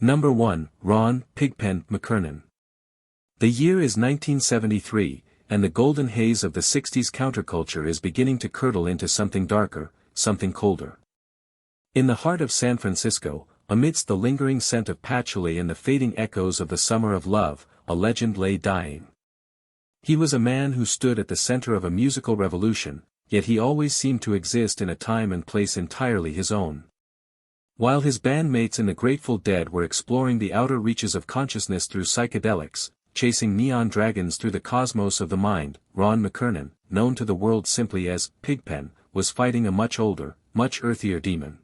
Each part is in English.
Number 1, Ron, Pigpen, McKernan. The year is 1973, and the golden haze of the 60s counterculture is beginning to curdle into something darker, something colder. In the heart of San Francisco, amidst the lingering scent of patchouli and the fading echoes of the summer of love, a legend lay dying. He was a man who stood at the center of a musical revolution, yet he always seemed to exist in a time and place entirely his own. While his bandmates in the Grateful Dead were exploring the outer reaches of consciousness through psychedelics, chasing neon dragons through the cosmos of the mind, Ron McKernan, known to the world simply as Pigpen, was fighting a much older, much earthier demon.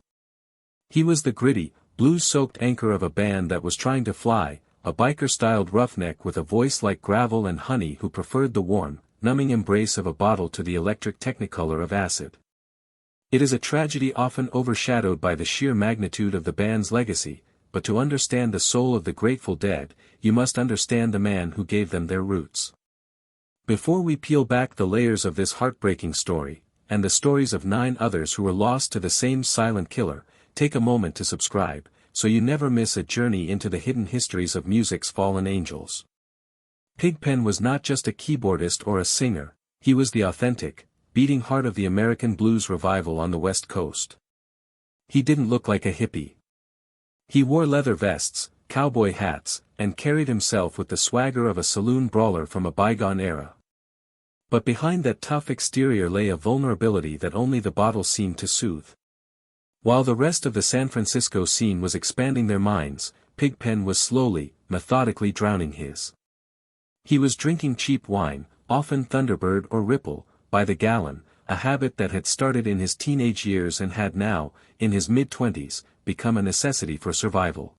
He was the gritty, blues-soaked anchor of a band that was trying to fly, a biker-styled roughneck with a voice like gravel and honey who preferred the warm, numbing embrace of a bottle to the electric technicolor of acid. It is a tragedy often overshadowed by the sheer magnitude of the band's legacy, but to understand the soul of the Grateful Dead, you must understand the man who gave them their roots. Before we peel back the layers of this heartbreaking story, and the stories of 9 others who were lost to the same silent killer, take a moment to subscribe, so you never miss a journey into the hidden histories of music's fallen angels. Pigpen was not just a keyboardist or a singer, he was the authentic, beating heart of the American blues revival on the West Coast. He didn't look like a hippie. He wore leather vests, cowboy hats, and carried himself with the swagger of a saloon brawler from a bygone era. But behind that tough exterior lay a vulnerability that only the bottle seemed to soothe. While the rest of the San Francisco scene was expanding their minds, Pigpen was slowly, methodically drowning his. He was drinking cheap wine, often Thunderbird or Ripple, by the gallon, a habit that had started in his teenage years and had now, in his mid-20s, become a necessity for survival.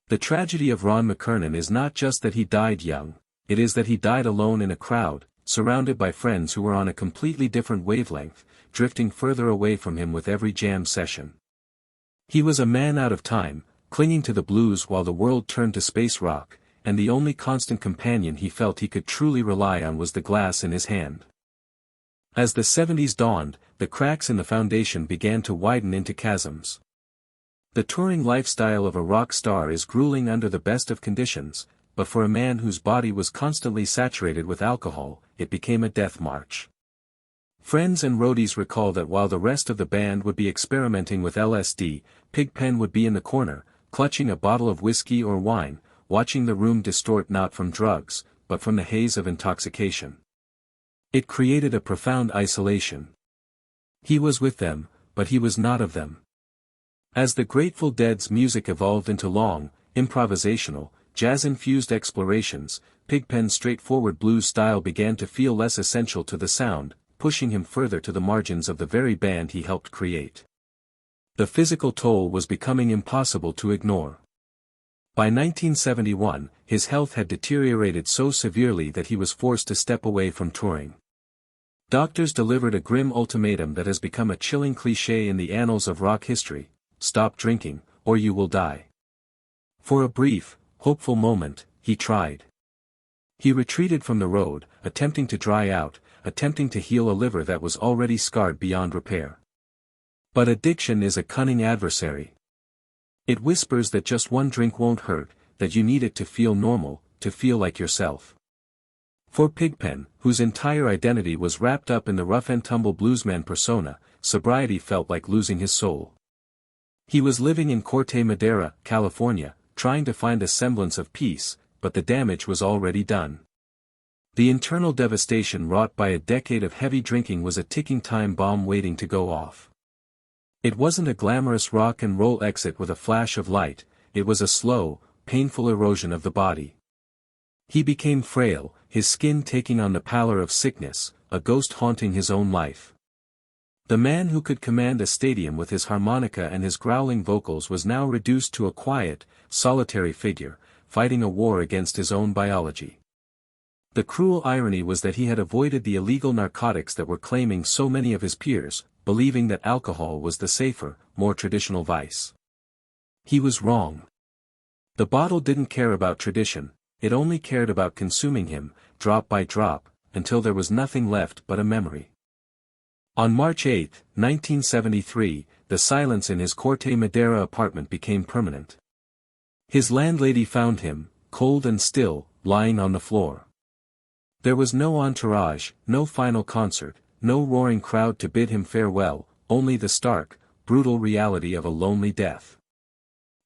The tragedy of Ron McKernan is not just that he died young, it is that he died alone in a crowd, surrounded by friends who were on a completely different wavelength, drifting further away from him with every jam session. He was a man out of time, clinging to the blues while the world turned to space rock, and the only constant companion he felt he could truly rely on was the glass in his hand. As the 70s dawned, the cracks in the foundation began to widen into chasms. The touring lifestyle of a rock star is grueling under the best of conditions, but for a man whose body was constantly saturated with alcohol, it became a death march. Friends and roadies recall that while the rest of the band would be experimenting with LSD, Pigpen would be in the corner, clutching a bottle of whiskey or wine, watching the room distort not from drugs, but from the haze of intoxication. It created a profound isolation. He was with them, but he was not of them. As the Grateful Dead's music evolved into long, improvisational, jazz-infused explorations, Pigpen's straightforward blues style began to feel less essential to the sound, pushing him further to the margins of the very band he helped create. The physical toll was becoming impossible to ignore. By 1971, his health had deteriorated so severely that he was forced to step away from touring. Doctors delivered a grim ultimatum that has become a chilling cliché in the annals of rock history: stop drinking, or you will die. For a brief, hopeful moment, he tried. He retreated from the road, attempting to dry out, attempting to heal a liver that was already scarred beyond repair. But addiction is a cunning adversary. It whispers that just one drink won't hurt, that you need it to feel normal, to feel like yourself. For Pigpen, whose entire identity was wrapped up in the rough-and-tumble bluesman persona, sobriety felt like losing his soul. He was living in Corte Madera, California, trying to find a semblance of peace, but the damage was already done. The internal devastation wrought by a decade of heavy drinking was a ticking time bomb waiting to go off. It wasn't a glamorous rock and roll exit with a flash of light, it was a slow, painful erosion of the body. He became frail, his skin taking on the pallor of sickness, a ghost haunting his own life. The man who could command a stadium with his harmonica and his growling vocals was now reduced to a quiet, solitary figure, fighting a war against his own biology. The cruel irony was that he had avoided the illegal narcotics that were claiming so many of his peers, believing that alcohol was the safer, more traditional vice. He was wrong. The bottle didn't care about tradition, it only cared about consuming him, drop by drop, until there was nothing left but a memory. On March 8, 1973, the silence in his Corte Madera apartment became permanent. His landlady found him, cold and still, lying on the floor. There was no entourage, no final concert, no roaring crowd to bid him farewell, only the stark, brutal reality of a lonely death.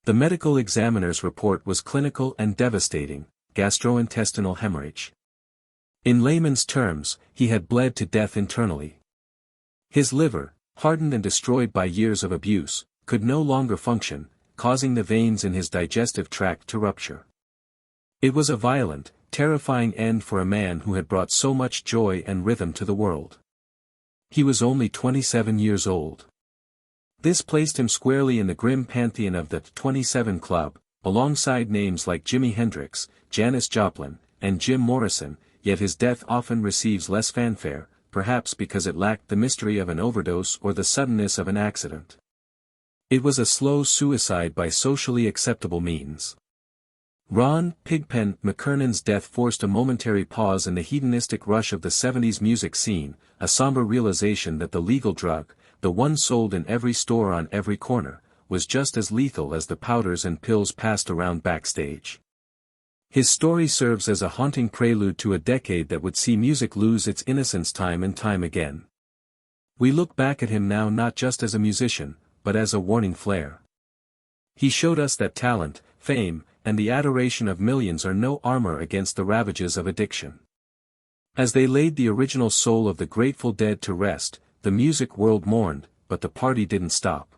The medical examiner's report was clinical and devastating: gastrointestinal hemorrhage. In layman's terms, he had bled to death internally. His liver, hardened and destroyed by years of abuse, could no longer function, causing the veins in his digestive tract to rupture. It was a violent, terrifying end for a man who had brought so much joy and rhythm to the world. He was only 27 years old. This placed him squarely in the grim pantheon of the 27 Club, alongside names like Jimi Hendrix, Janis Joplin, and Jim Morrison, yet his death often receives less fanfare, perhaps because it lacked the mystery of an overdose or the suddenness of an accident. It was a slow suicide by socially acceptable means. Ron "Pigpen" McKernan's death forced a momentary pause in the hedonistic rush of the 70s music scene, a somber realization that the legal drug, the one sold in every store on every corner, was just as lethal as the powders and pills passed around backstage. His story serves as a haunting prelude to a decade that would see music lose its innocence time and time again. We look back at him now not just as a musician, but as a warning flare. He showed us that talent, fame, and the adoration of millions are no armor against the ravages of addiction. As they laid the original soul of the Grateful Dead to rest, the music world mourned, but the party didn't stop.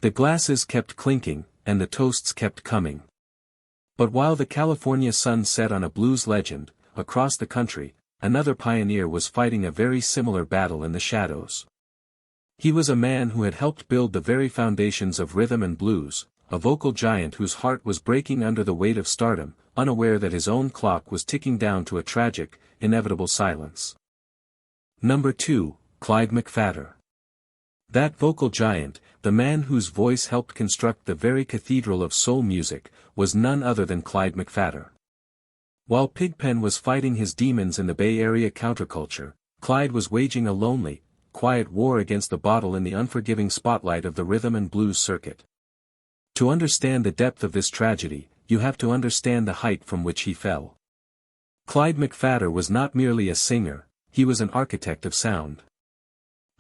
The glasses kept clinking, and the toasts kept coming. But while the California sun set on a blues legend, across the country, another pioneer was fighting a very similar battle in the shadows. He was a man who had helped build the very foundations of rhythm and blues, a vocal giant whose heart was breaking under the weight of stardom, unaware that his own clock was ticking down to a tragic, inevitable silence. Number 2, Clyde McPhatter. That vocal giant, the man whose voice helped construct the very cathedral of soul music, was none other than Clyde McPhatter. While Pigpen was fighting his demons in the Bay Area counterculture, Clyde was waging a lonely, quiet war against the bottle in the unforgiving spotlight of the rhythm and blues circuit. To understand the depth of this tragedy, you have to understand the height from which he fell. Clyde McPhatter was not merely a singer, he was an architect of sound.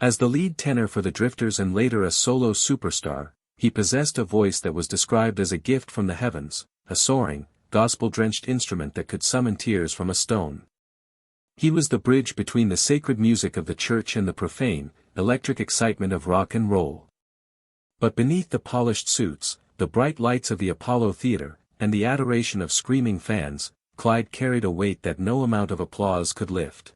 As the lead tenor for the Drifters and later a solo superstar, he possessed a voice that was described as a gift from the heavens, a soaring, gospel-drenched instrument that could summon tears from a stone. He was the bridge between the sacred music of the church and the profane, electric excitement of rock and roll. But beneath the polished suits, the bright lights of the Apollo Theater, and the adoration of screaming fans, Clyde carried a weight that no amount of applause could lift.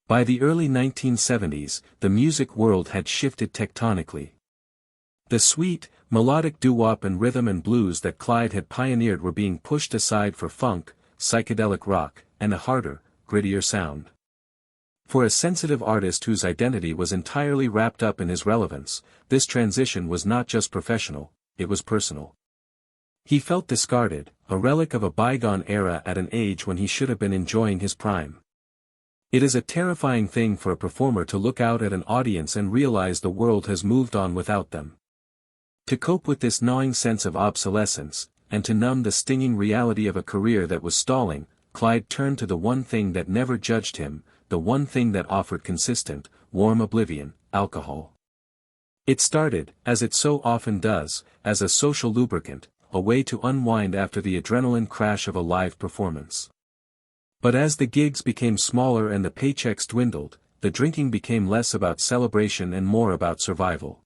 By the early 1970s, the music world had shifted tectonically. The sweet, melodic doo-wop and rhythm and blues that Clyde had pioneered were being pushed aside for funk, psychedelic rock, and a harder, grittier sound. For a sensitive artist whose identity was entirely wrapped up in his relevance, this transition was not just professional, it was personal. He felt discarded, a relic of a bygone era at an age when he should have been enjoying his prime. It is a terrifying thing for a performer to look out at an audience and realize the world has moved on without them. To cope with this gnawing sense of obsolescence, and to numb the stinging reality of a career that was stalling, Clyde turned to the one thing that never judged him, the one thing that offered consistent, warm oblivion: alcohol. It started, as it so often does, as a social lubricant, a way to unwind after the adrenaline crash of a live performance. But as the gigs became smaller and the paychecks dwindled, the drinking became less about celebration and more about survival.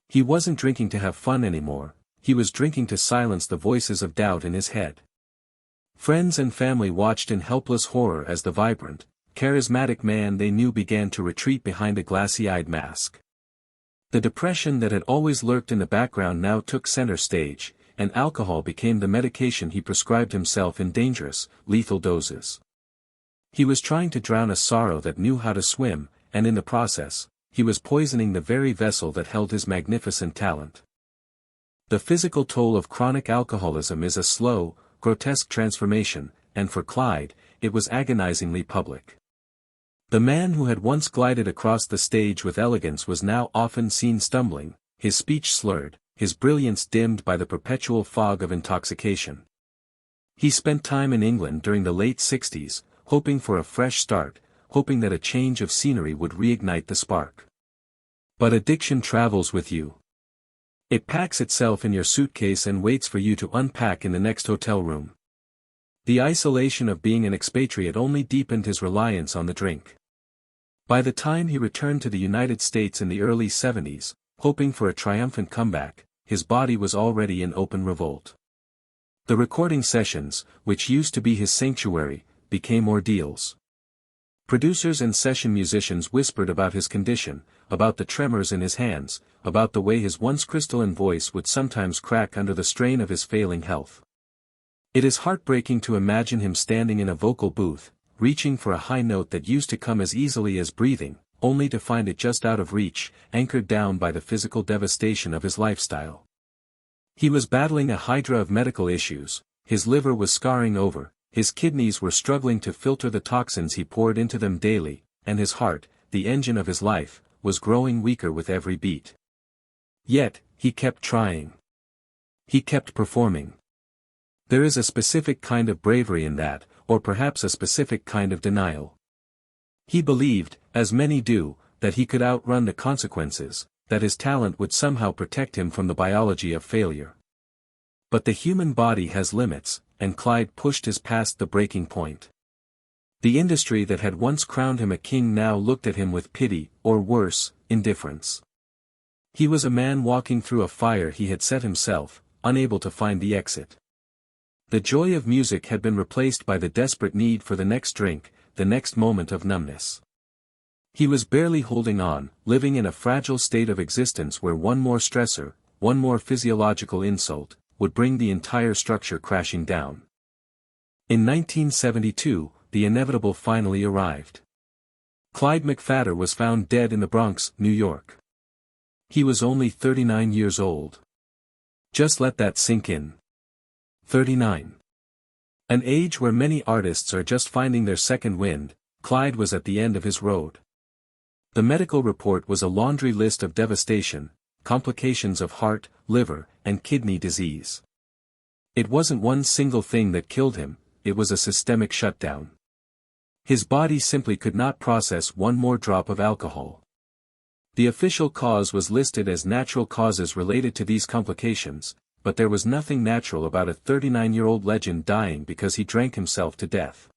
He wasn't drinking to have fun anymore, he was drinking to silence the voices of doubt in his head. Friends and family watched in helpless horror as the vibrant, charismatic man they knew began to retreat behind a glassy-eyed mask. The depression that had always lurked in the background now took center stage, and alcohol became the medication he prescribed himself in dangerous, lethal doses. He was trying to drown a sorrow that knew how to swim, and in the process, he was poisoning the very vessel that held his magnificent talent. The physical toll of chronic alcoholism is a slow, grotesque transformation, and for Clyde, it was agonizingly public. The man who had once glided across the stage with elegance was now often seen stumbling, his speech slurred, his brilliance dimmed by the perpetual fog of intoxication. He spent time in England during the late 60s, hoping for a fresh start, hoping that a change of scenery would reignite the spark. But addiction travels with you. It packs itself in your suitcase and waits for you to unpack in the next hotel room. The isolation of being an expatriate only deepened his reliance on the drink. By the time he returned to the United States in the early 70s, hoping for a triumphant comeback, his body was already in open revolt. The recording sessions, which used to be his sanctuary, became ordeals. Producers and session musicians whispered about his condition, about the tremors in his hands, about the way his once crystalline voice would sometimes crack under the strain of his failing health. It is heartbreaking to imagine him standing in a vocal booth, reaching for a high note that used to come as easily as breathing, only to find it just out of reach, anchored down by the physical devastation of his lifestyle. He was battling a hydra of medical issues, his liver was scarring over, his kidneys were struggling to filter the toxins he poured into them daily, and his heart, the engine of his life, was growing weaker with every beat. Yet, he kept trying. He kept performing. There is a specific kind of bravery in that, or perhaps a specific kind of denial. He believed, as many do, that he could outrun the consequences, that his talent would somehow protect him from the biology of failure. But the human body has limits, and Clyde pushed his past the breaking point. The industry that had once crowned him a king now looked at him with pity, or worse, indifference. He was a man walking through a fire he had set himself, unable to find the exit. The joy of music had been replaced by the desperate need for the next drink, the next moment of numbness. He was barely holding on, living in a fragile state of existence where one more stressor, one more physiological insult, would bring the entire structure crashing down. In 1972, the inevitable finally arrived. Clyde McPhatter was found dead in the Bronx, New York. He was only 39 years old. Just let that sink in. 39. An age where many artists are just finding their second wind, Clyde was at the end of his road. The medical report was a laundry list of devastation, complications of heart, liver, and kidney disease. It wasn't one single thing that killed him, it was a systemic shutdown. His body simply could not process one more drop of alcohol. The official cause was listed as natural causes related to these complications, but there was nothing natural about a 39-year-old legend dying because he drank himself to death.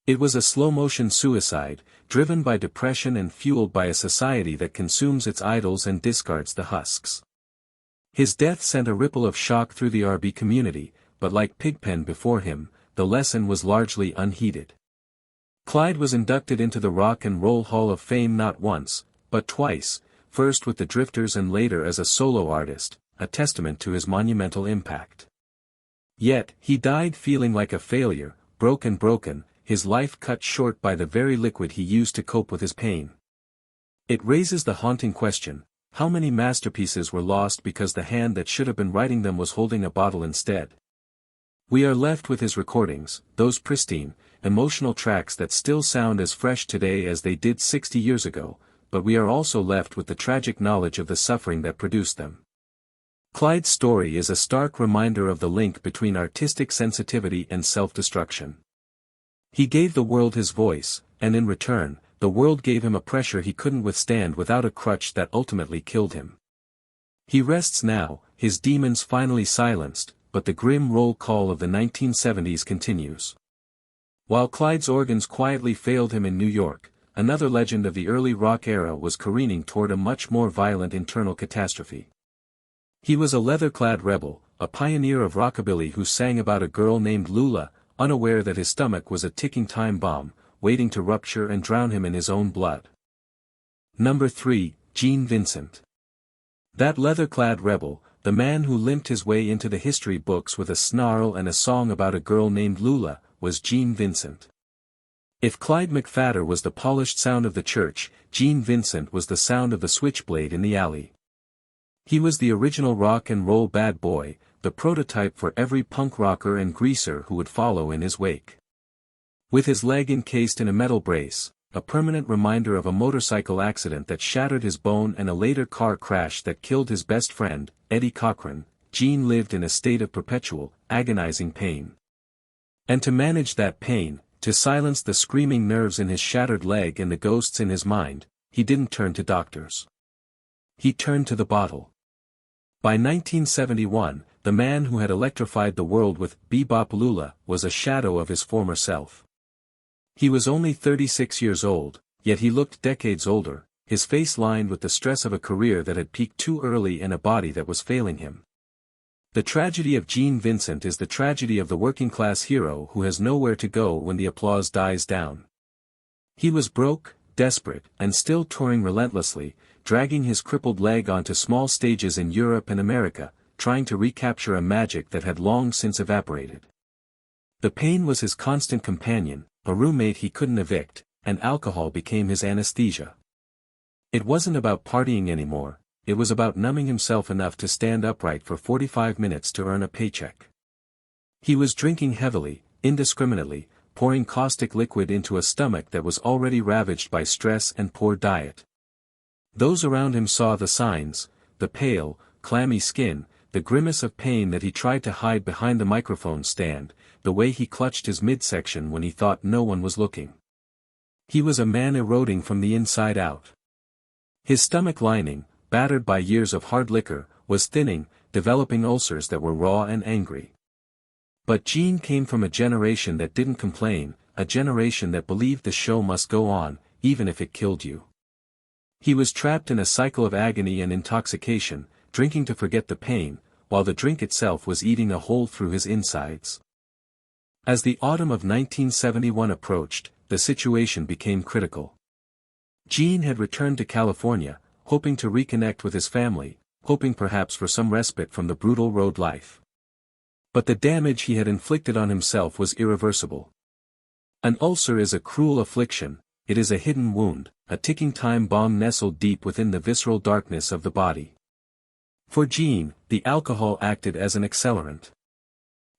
It was a slow-motion suicide, driven by depression and fueled by a society that consumes its idols and discards the husks. His death sent a ripple of shock through the R&B community, but like Pigpen before him, the lesson was largely unheeded. Clyde was inducted into the Rock and Roll Hall of Fame not once, but twice, first with the Drifters and later as a solo artist, a testament to his monumental impact. Yet, he died feeling like a failure, broken, his life cut short by the very liquid he used to cope with his pain. It raises the haunting question, how many masterpieces were lost because the hand that should have been writing them was holding a bottle instead? We are left with his recordings, those pristine, emotional tracks that still sound as fresh today as they did 60 years ago, but we are also left with the tragic knowledge of the suffering that produced them. Clyde's story is a stark reminder of the link between artistic sensitivity and self-destruction. He gave the world his voice, and in return, the world gave him a pressure he couldn't withstand without a crutch that ultimately killed him. He rests now, his demons finally silenced, but the grim roll call of the 1970s continues. While Clyde's organs quietly failed him in New York, another legend of the early rock era was careening toward a much more violent internal catastrophe. He was a leather-clad rebel, a pioneer of rockabilly who sang about a girl named Lula, unaware that his stomach was a ticking time bomb, waiting to rupture and drown him in his own blood. Number 3, Gene Vincent. That leather-clad rebel, the man who limped his way into the history books with a snarl and a song about a girl named Lula, was Gene Vincent. If Clyde McPhatter was the polished sound of the church, Gene Vincent was the sound of the switchblade in the alley. He was the original rock and roll bad boy, the prototype for every punk rocker and greaser who would follow in his wake. With his leg encased in a metal brace, a permanent reminder of a motorcycle accident that shattered his bone and a later car crash that killed his best friend, Eddie Cochran, Gene lived in a state of perpetual, agonizing pain. And to manage that pain, to silence the screaming nerves in his shattered leg and the ghosts in his mind, he didn't turn to doctors. He turned to the bottle. By 1971, the man who had electrified the world with Bebop Lula was a shadow of his former self. He was only 36 years old, yet he looked decades older, his face lined with the stress of a career that had peaked too early and a body that was failing him. The tragedy of Gene Vincent is the tragedy of the working-class hero who has nowhere to go when the applause dies down. He was broke, desperate, and still touring relentlessly, dragging his crippled leg onto small stages in Europe and America, trying to recapture a magic that had long since evaporated. The pain was his constant companion, a roommate he couldn't evict, and alcohol became his anesthesia. It wasn't about partying anymore, it was about numbing himself enough to stand upright for 45 minutes to earn a paycheck. He was drinking heavily, indiscriminately, pouring caustic liquid into a stomach that was already ravaged by stress and poor diet. Those around him saw the signs, the pale, clammy skin, the grimace of pain that he tried to hide behind the microphone stand, the way he clutched his midsection when he thought no one was looking. He was a man eroding from the inside out. His stomach lining, battered by years of hard liquor, was thinning, developing ulcers that were raw and angry. But Gene came from a generation that didn't complain, a generation that believed the show must go on, even if it killed you. He was trapped in a cycle of agony and intoxication, drinking to forget the pain, while the drink itself was eating a hole through his insides. As the autumn of 1971 approached, the situation became critical. Gene had returned to California, hoping to reconnect with his family, hoping perhaps for some respite from the brutal road life. But the damage he had inflicted on himself was irreversible. An ulcer is a cruel affliction, it is a hidden wound, a ticking time bomb nestled deep within the visceral darkness of the body. For Gene, the alcohol acted as an accelerant.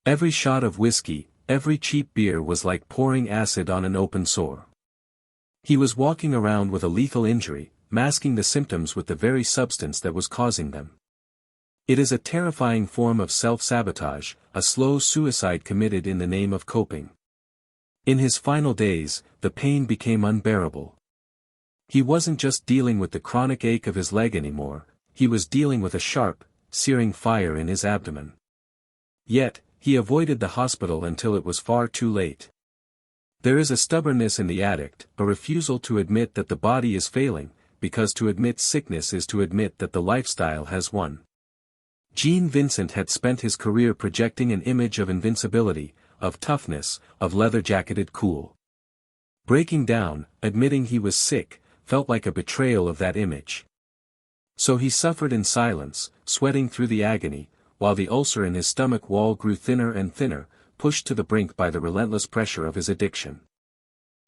Every shot of whiskey, every cheap beer was like pouring acid on an open sore. He was walking around with a lethal injury, masking the symptoms with the very substance that was causing them. It is a terrifying form of self-sabotage, a slow suicide committed in the name of coping. In his final days, the pain became unbearable. He wasn't just dealing with the chronic ache of his leg anymore, he was dealing with a sharp, searing fire in his abdomen. Yet, he avoided the hospital until it was far too late. There is a stubbornness in the addict, a refusal to admit that the body is failing, because to admit sickness is to admit that the lifestyle has won. Gene Vincent had spent his career projecting an image of invincibility, of toughness, of leather-jacketed cool. Breaking down, admitting he was sick, felt like a betrayal of that image. So he suffered in silence, sweating through the agony, while the ulcer in his stomach wall grew thinner and thinner, pushed to the brink by the relentless pressure of his addiction.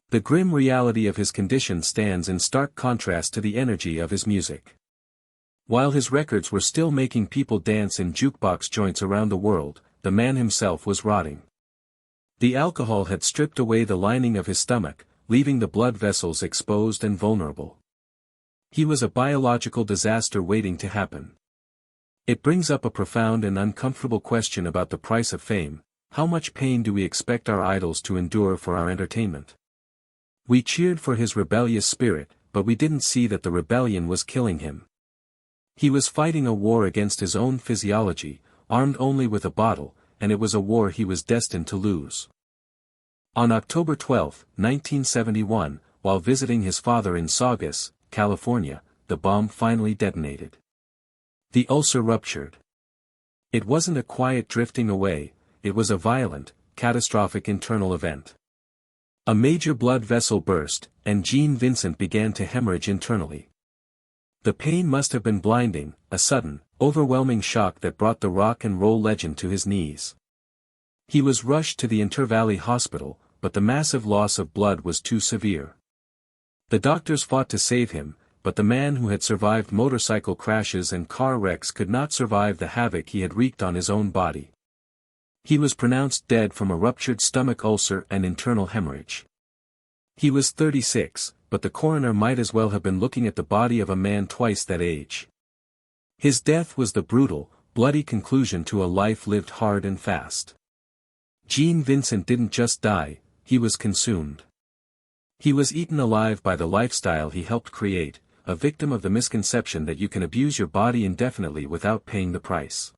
The grim reality of his condition stands in stark contrast to the energy of his music. While his records were still making people dance in jukebox joints around the world, the man himself was rotting. The alcohol had stripped away the lining of his stomach, leaving the blood vessels exposed and vulnerable. He was a biological disaster waiting to happen. It brings up a profound and uncomfortable question about the price of fame: how much pain do we expect our idols to endure for our entertainment? We cheered for his rebellious spirit, but we didn't see that the rebellion was killing him. He was fighting a war against his own physiology, armed only with a bottle, and it was a war he was destined to lose. On October 12, 1971, while visiting his father in Saugus, California, the bomb finally detonated. The ulcer ruptured. It wasn't a quiet drifting away, it was a violent, catastrophic internal event. A major blood vessel burst, and Gene Vincent began to hemorrhage internally. The pain must have been blinding, a sudden, overwhelming shock that brought the rock and roll legend to his knees. He was rushed to the Intervalley Hospital, but the massive loss of blood was too severe. The doctors fought to save him, but the man who had survived motorcycle crashes and car wrecks could not survive the havoc he had wreaked on his own body. He was pronounced dead from a ruptured stomach ulcer and internal hemorrhage. He was 36, but the coroner might as well have been looking at the body of a man twice that age. His death was the brutal, bloody conclusion to a life lived hard and fast. Gene Vincent didn't just die, he was consumed. He was eaten alive by the lifestyle he helped create, a victim of the misconception that you can abuse your body indefinitely without paying the price.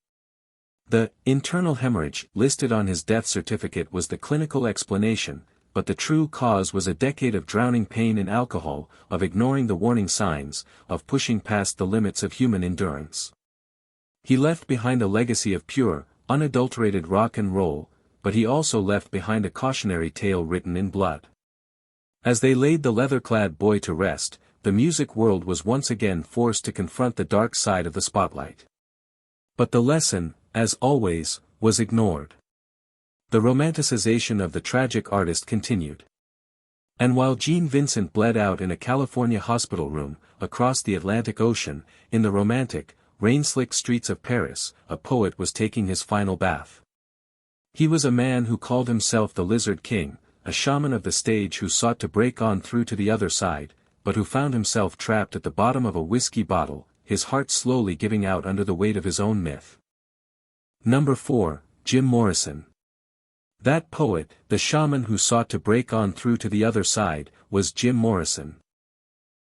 The internal hemorrhage listed on his death certificate was the clinical explanation, but the true cause was a decade of drowning pain in alcohol, of ignoring the warning signs, of pushing past the limits of human endurance. He left behind a legacy of pure, unadulterated rock and roll, but he also left behind a cautionary tale written in blood. As they laid the leather-clad boy to rest, the music world was once again forced to confront the dark side of the spotlight. But the lesson, as always, was ignored. The romanticization of the tragic artist continued. And while Gene Vincent bled out in a California hospital room, across the Atlantic Ocean, in the romantic, rain-slick streets of Paris, a poet was taking his final bath. He was a man who called himself the Lizard King, a shaman of the stage who sought to break on through to the other side, but who found himself trapped at the bottom of a whiskey bottle, his heart slowly giving out under the weight of his own myth. Number 4, Jim Morrison. That poet, the shaman who sought to break on through to the other side, was Jim Morrison.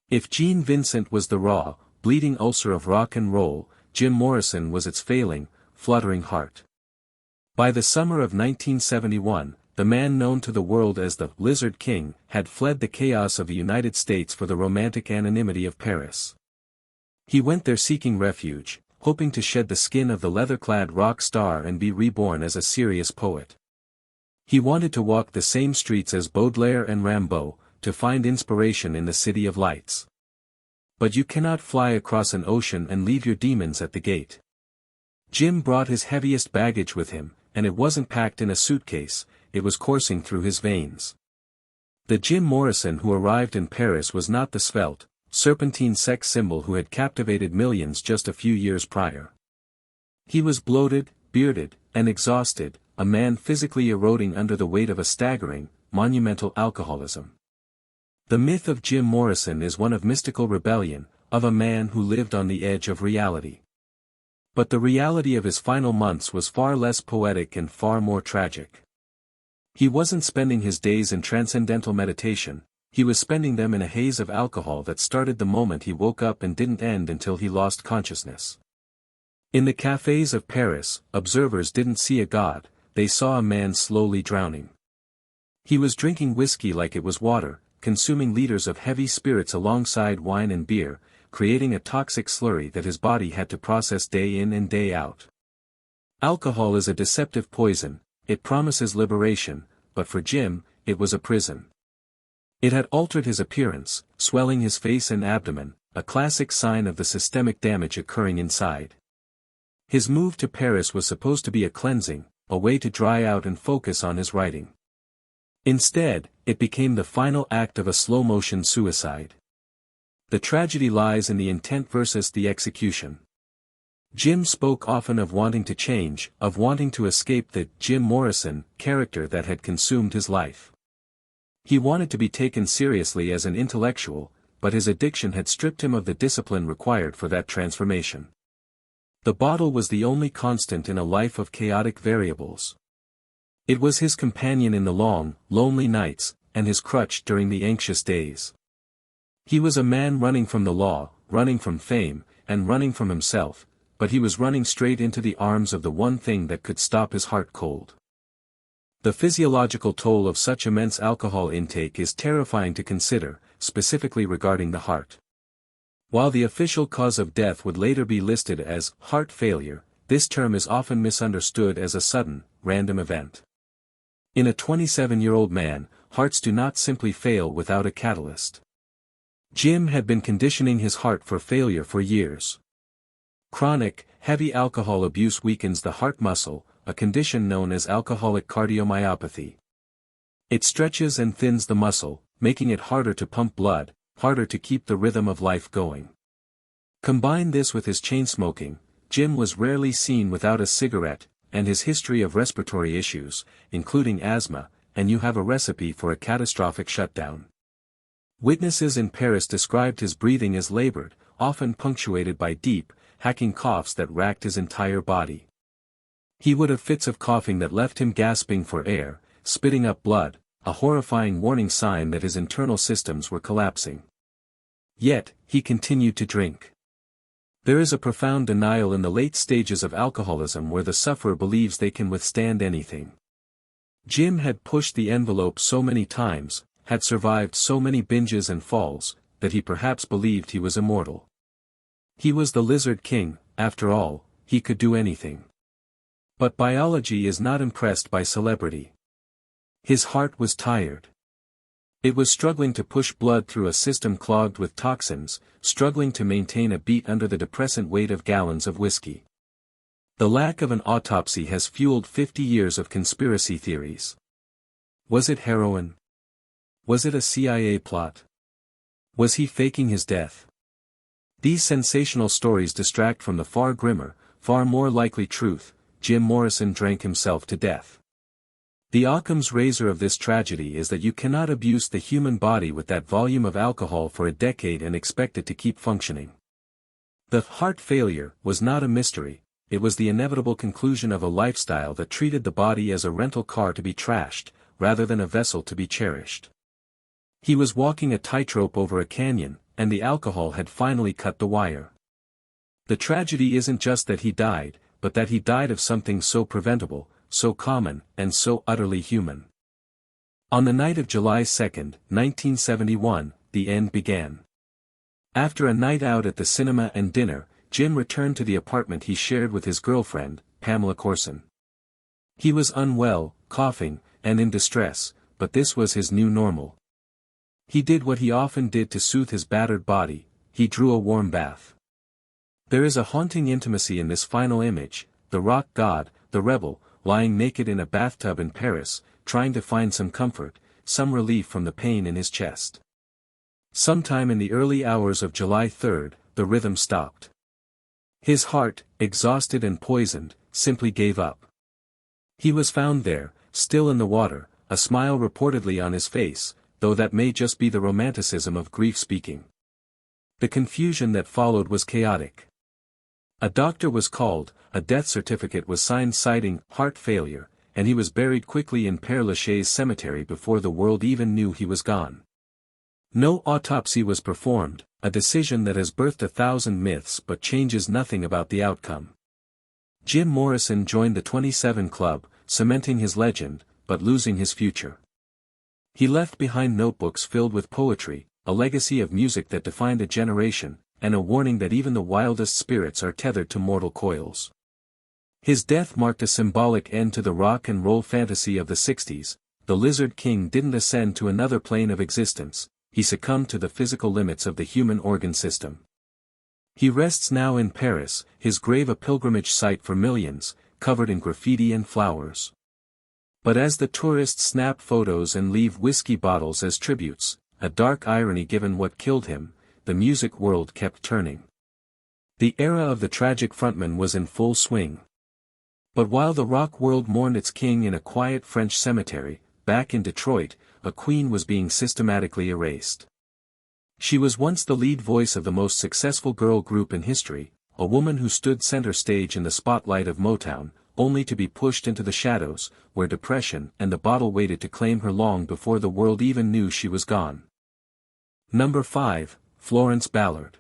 If Gene Vincent was the raw, bleeding ulcer of rock and roll, Jim Morrison was its failing, fluttering heart. By the summer of 1971, the man known to the world as the Lizard King had fled the chaos of the United States for the romantic anonymity of Paris. He went there seeking refuge, hoping to shed the skin of the leather-clad rock star and be reborn as a serious poet. He wanted to walk the same streets as Baudelaire and Rimbaud, to find inspiration in the city of lights. But you cannot fly across an ocean and leave your demons at the gate. Jim brought his heaviest baggage with him, and it wasn't packed in a suitcase, it was coursing through his veins. The Jim Morrison who arrived in Paris was not the svelte, serpentine sex symbol who had captivated millions just a few years prior. He was bloated, bearded, and exhausted, a man physically eroding under the weight of a staggering, monumental alcoholism. The myth of Jim Morrison is one of mystical rebellion, of a man who lived on the edge of reality. But the reality of his final months was far less poetic and far more tragic. He wasn't spending his days in transcendental meditation, he was spending them in a haze of alcohol that started the moment he woke up and didn't end until he lost consciousness. In the cafés of Paris, observers didn't see a god, they saw a man slowly drowning. He was drinking whiskey like it was water, consuming liters of heavy spirits alongside wine and beer, creating a toxic slurry that his body had to process day in and day out. Alcohol is a deceptive poison, it promises liberation, but for Jim, it was a prison. It had altered his appearance, swelling his face and abdomen, a classic sign of the systemic damage occurring inside. His move to Paris was supposed to be a cleansing, a way to dry out and focus on his writing. Instead, it became the final act of a slow-motion suicide. The tragedy lies in the intent versus the execution. Jim spoke often of wanting to change, of wanting to escape the Jim Morrison character that had consumed his life. He wanted to be taken seriously as an intellectual, but his addiction had stripped him of the discipline required for that transformation. The bottle was the only constant in a life of chaotic variables. It was his companion in the long, lonely nights, and his crutch during the anxious days. He was a man running from the law, running from fame, and running from himself, but he was running straight into the arms of the one thing that could stop his heart cold. The physiological toll of such immense alcohol intake is terrifying to consider, specifically regarding the heart. While the official cause of death would later be listed as heart failure, this term is often misunderstood as a sudden, random event. In a 27-year-old man, hearts do not simply fail without a catalyst. Jim had been conditioning his heart for failure for years. Chronic, heavy alcohol abuse weakens the heart muscle, a condition known as alcoholic cardiomyopathy. It stretches and thins the muscle, making it harder to pump blood, harder to keep the rhythm of life going. Combine this with his chain smoking, Jim was rarely seen without a cigarette, and his history of respiratory issues, including asthma, and you have a recipe for a catastrophic shutdown. Witnesses in Paris described his breathing as labored, often punctuated by deep, hacking coughs that racked his entire body. He would have fits of coughing that left him gasping for air, spitting up blood, a horrifying warning sign that his internal systems were collapsing. Yet, he continued to drink. There is a profound denial in the late stages of alcoholism where the sufferer believes they can withstand anything. Jim had pushed the envelope so many times, had survived so many binges and falls, that he perhaps believed he was immortal. He was the Lizard King, after all, he could do anything. But biology is not impressed by celebrity. His heart was tired. It was struggling to push blood through a system clogged with toxins, struggling to maintain a beat under the depressant weight of gallons of whiskey. The lack of an autopsy has fueled 50 years of conspiracy theories. Was it heroin? Was it a CIA plot? Was he faking his death? These sensational stories distract from the far grimmer, far more likely truth: Jim Morrison drank himself to death. The Occam's razor of this tragedy is that you cannot abuse the human body with that volume of alcohol for a decade and expect it to keep functioning. The heart failure was not a mystery, it was the inevitable conclusion of a lifestyle that treated the body as a rental car to be trashed, rather than a vessel to be cherished. He was walking a tightrope over a canyon, and the alcohol had finally cut the wire. The tragedy isn't just that he died, but that he died of something so preventable, so common, and so utterly human. On the night of July 2, 1971, the end began. After a night out at the cinema and dinner, Jim returned to the apartment he shared with his girlfriend, Pamela Corson. He was unwell, coughing, and in distress, but this was his new normal. He did what he often did to soothe his battered body: he drew a warm bath. There is a haunting intimacy in this final image: the rock god, the rebel, lying naked in a bathtub in Paris, trying to find some comfort, some relief from the pain in his chest. Sometime in the early hours of July 3, the rhythm stopped. His heart, exhausted and poisoned, simply gave up. He was found there, still in the water, a smile reportedly on his face, though that may just be the romanticism of grief speaking. The confusion that followed was chaotic. A doctor was called, a death certificate was signed citing heart failure, and he was buried quickly in Père Lachaise cemetery before the world even knew he was gone. No autopsy was performed, a decision that has birthed 1,000 myths but changes nothing about the outcome. Jim Morrison joined the 27 Club, cementing his legend, but losing his future. He left behind notebooks filled with poetry, a legacy of music that defined a generation, and a warning that even the wildest spirits are tethered to mortal coils. His death marked a symbolic end to the rock and roll fantasy of the 60s. The Lizard King didn't ascend to another plane of existence, he succumbed to the physical limits of the human organ system. He rests now in Paris, his grave a pilgrimage site for millions, covered in graffiti and flowers. But as the tourists snap photos and leave whiskey bottles as tributes, a dark irony given what killed him, the music world kept turning. The era of the tragic frontman was in full swing. But while the rock world mourned its king in a quiet French cemetery, back in Detroit, a queen was being systematically erased. She was once the lead voice of the most successful girl group in history, a woman who stood center stage in the spotlight of Motown, only to be pushed into the shadows, where depression and the bottle waited to claim her long before the world even knew she was gone. Number 5. Florence Ballard.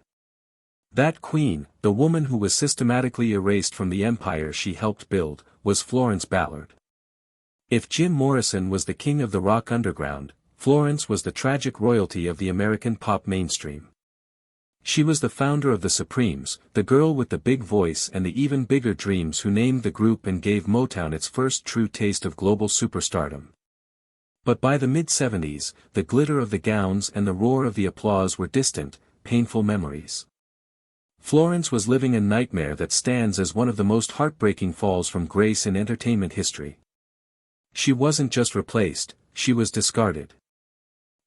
That queen, the woman who was systematically erased from the empire she helped build, was Florence Ballard. If Jim Morrison was the king of the rock underground, Florence was the tragic royalty of the American pop mainstream. She was the founder of the Supremes, the girl with the big voice and the even bigger dreams who named the group and gave Motown its first true taste of global superstardom. But by the mid-70s, the glitter of the gowns and the roar of the applause were distant, painful memories. Florence was living a nightmare that stands as one of the most heartbreaking falls from grace in entertainment history. She wasn't just replaced, she was discarded.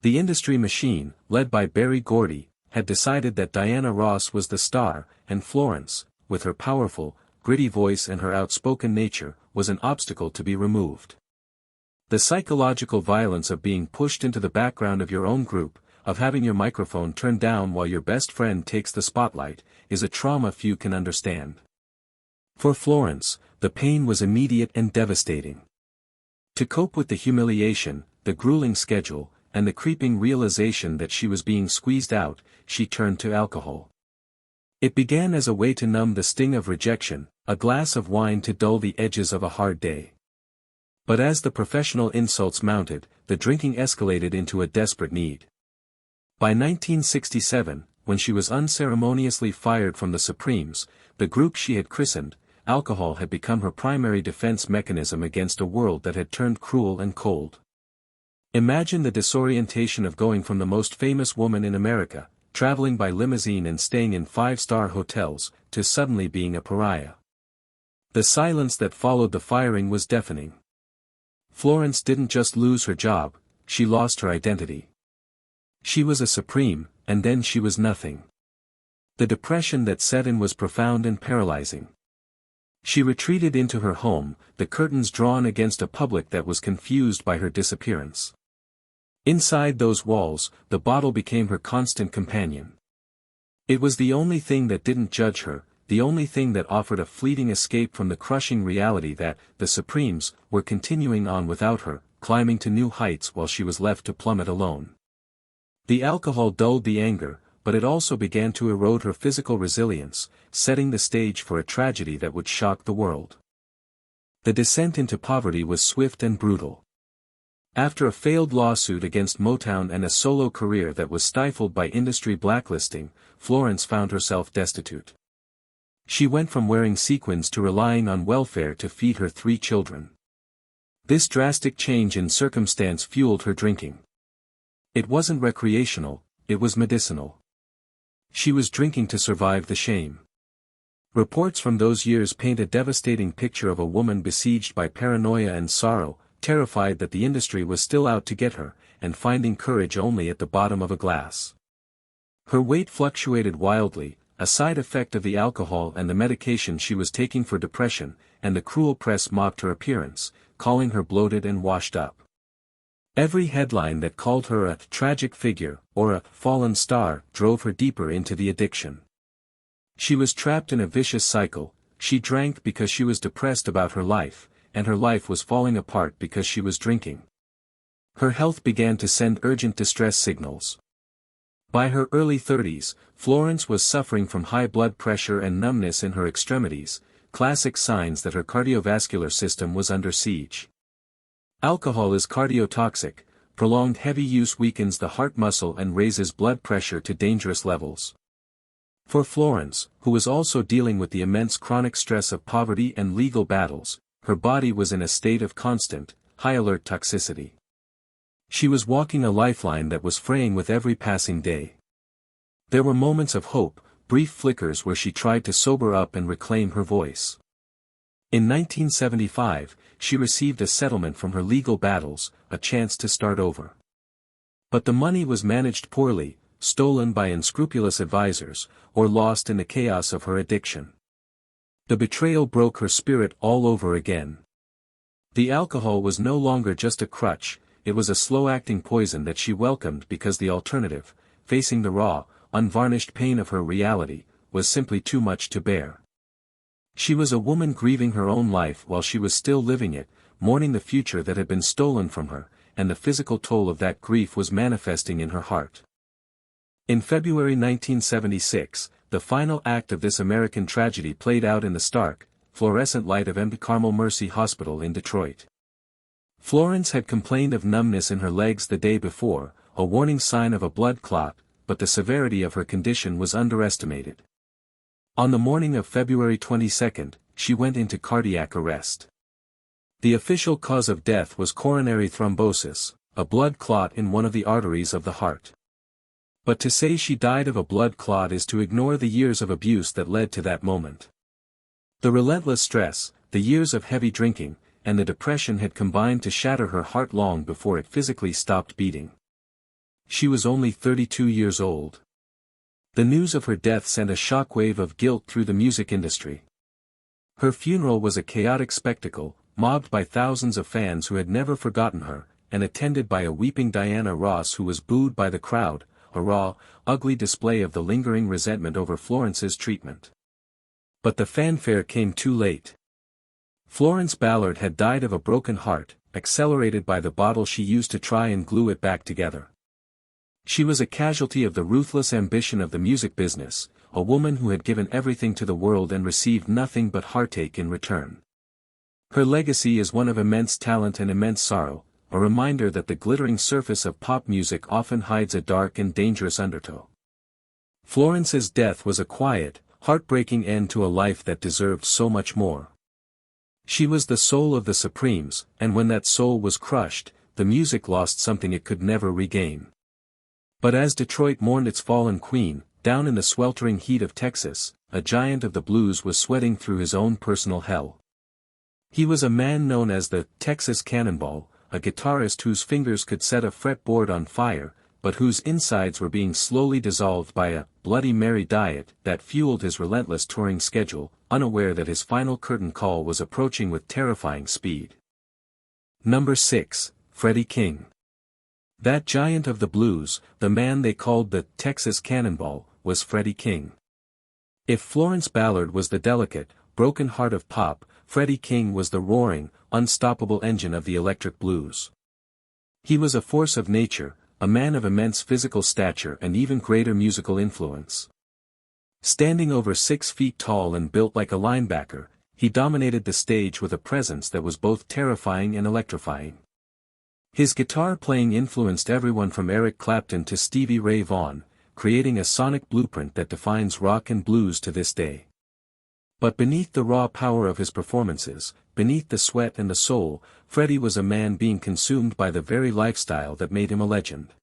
The industry machine, led by Berry Gordy, had decided that Diana Ross was the star, and Florence, with her powerful, gritty voice and her outspoken nature, was an obstacle to be removed. The psychological violence of being pushed into the background of your own group, of having your microphone turned down while your best friend takes the spotlight, is a trauma few can understand. For Florence, the pain was immediate and devastating. To cope with the humiliation, the grueling schedule, and the creeping realization that she was being squeezed out, she turned to alcohol. It began as a way to numb the sting of rejection, a glass of wine to dull the edges of a hard day. But as the professional insults mounted, the drinking escalated into a desperate need. By 1967, when she was unceremoniously fired from the Supremes, the group she had christened, alcohol had become her primary defense mechanism against a world that had turned cruel and cold. Imagine the disorientation of going from the most famous woman in America, traveling by limousine and staying in five-star hotels, to suddenly being a pariah. The silence that followed the firing was deafening. Florence didn't just lose her job, she lost her identity. She was a Supreme, and then she was nothing. The depression that set in was profound and paralyzing. She retreated into her home, the curtains drawn against a public that was confused by her disappearance. Inside those walls, the bottle became her constant companion. It was the only thing that didn't judge her, the only thing that offered a fleeting escape from the crushing reality that, the Supremes, were continuing on without her, climbing to new heights while she was left to plummet alone. The alcohol dulled the anger, but it also began to erode her physical resilience, setting the stage for a tragedy that would shock the world. The descent into poverty was swift and brutal. After a failed lawsuit against Motown and a solo career that was stifled by industry blacklisting, Florence found herself destitute. She went from wearing sequins to relying on welfare to feed her 3 children. This drastic change in circumstance fueled her drinking. It wasn't recreational, it was medicinal. She was drinking to survive the shame. Reports from those years paint a devastating picture of a woman besieged by paranoia and sorrow, terrified that the industry was still out to get her, and finding courage only at the bottom of a glass. Her weight fluctuated wildly, a side effect of the alcohol and the medication she was taking for depression, and the cruel press mocked her appearance, calling her bloated and washed up. Every headline that called her a tragic figure, or a fallen star, drove her deeper into the addiction. She was trapped in a vicious cycle. She drank because she was depressed about her life, and her life was falling apart because she was drinking. Her health began to send urgent distress signals. By her early 30s, Florence was suffering from high blood pressure and numbness in her extremities, classic signs that her cardiovascular system was under siege. Alcohol is cardiotoxic. Prolonged heavy use weakens the heart muscle and raises blood pressure to dangerous levels. For Florence, who was also dealing with the immense chronic stress of poverty and legal battles, her body was in a state of constant, high-alert toxicity. She was walking a lifeline that was fraying with every passing day. There were moments of hope, brief flickers where she tried to sober up and reclaim her voice. In 1975, she received a settlement from her legal battles, a chance to start over. But the money was managed poorly, stolen by unscrupulous advisors, or lost in the chaos of her addiction. The betrayal broke her spirit all over again. The alcohol was no longer just a crutch, it was a slow-acting poison that she welcomed because the alternative, facing the raw, unvarnished pain of her reality, was simply too much to bear. She was a woman grieving her own life while she was still living it, mourning the future that had been stolen from her, and the physical toll of that grief was manifesting in her heart. In February 1976, the final act of this American tragedy played out in the stark, fluorescent light of M. Carmel Mercy Hospital in Detroit. Florence had complained of numbness in her legs the day before, a warning sign of a blood clot, but the severity of her condition was underestimated. On the morning of February 22, she went into cardiac arrest. The official cause of death was coronary thrombosis, a blood clot in one of the arteries of the heart. But to say she died of a blood clot is to ignore the years of abuse that led to that moment. The relentless stress, the years of heavy drinking, and the depression had combined to shatter her heart long before it physically stopped beating. She was only 32 years old. The news of her death sent a shockwave of guilt through the music industry. Her funeral was a chaotic spectacle, mobbed by thousands of fans who had never forgotten her, and attended by a weeping Diana Ross who was booed by the crowd, a raw, ugly display of the lingering resentment over Florence's treatment. But the fanfare came too late. Florence Ballard had died of a broken heart, accelerated by the bottle she used to try and glue it back together. She was a casualty of the ruthless ambition of the music business, a woman who had given everything to the world and received nothing but heartache in return. Her legacy is one of immense talent and immense sorrow, a reminder that the glittering surface of pop music often hides a dark and dangerous undertow. Florence's death was a quiet, heartbreaking end to a life that deserved so much more. She was the soul of the Supremes, and when that soul was crushed, the music lost something it could never regain. But as Detroit mourned its fallen queen, down in the sweltering heat of Texas, a giant of the blues was sweating through his own personal hell. He was a man known as the Texas Cannonball, a guitarist whose fingers could set a fretboard on fire, but whose insides were being slowly dissolved by a Bloody Mary diet that fueled his relentless touring schedule, unaware that his final curtain call was approaching with terrifying speed. Number 6, Freddie King. That giant of the blues, the man they called the Texas Cannonball, was Freddie King. If Florence Ballard was the delicate, broken heart of pop, Freddie King was the roaring, unstoppable engine of the electric blues. He was a force of nature, a man of immense physical stature and even greater musical influence. Standing over 6 feet tall and built like a linebacker, he dominated the stage with a presence that was both terrifying and electrifying. His guitar playing influenced everyone from Eric Clapton to Stevie Ray Vaughan, creating a sonic blueprint that defines rock and blues to this day. But beneath the raw power of his performances, beneath the sweat and the soul, Freddie was a man being consumed by the very lifestyle that made him a legend.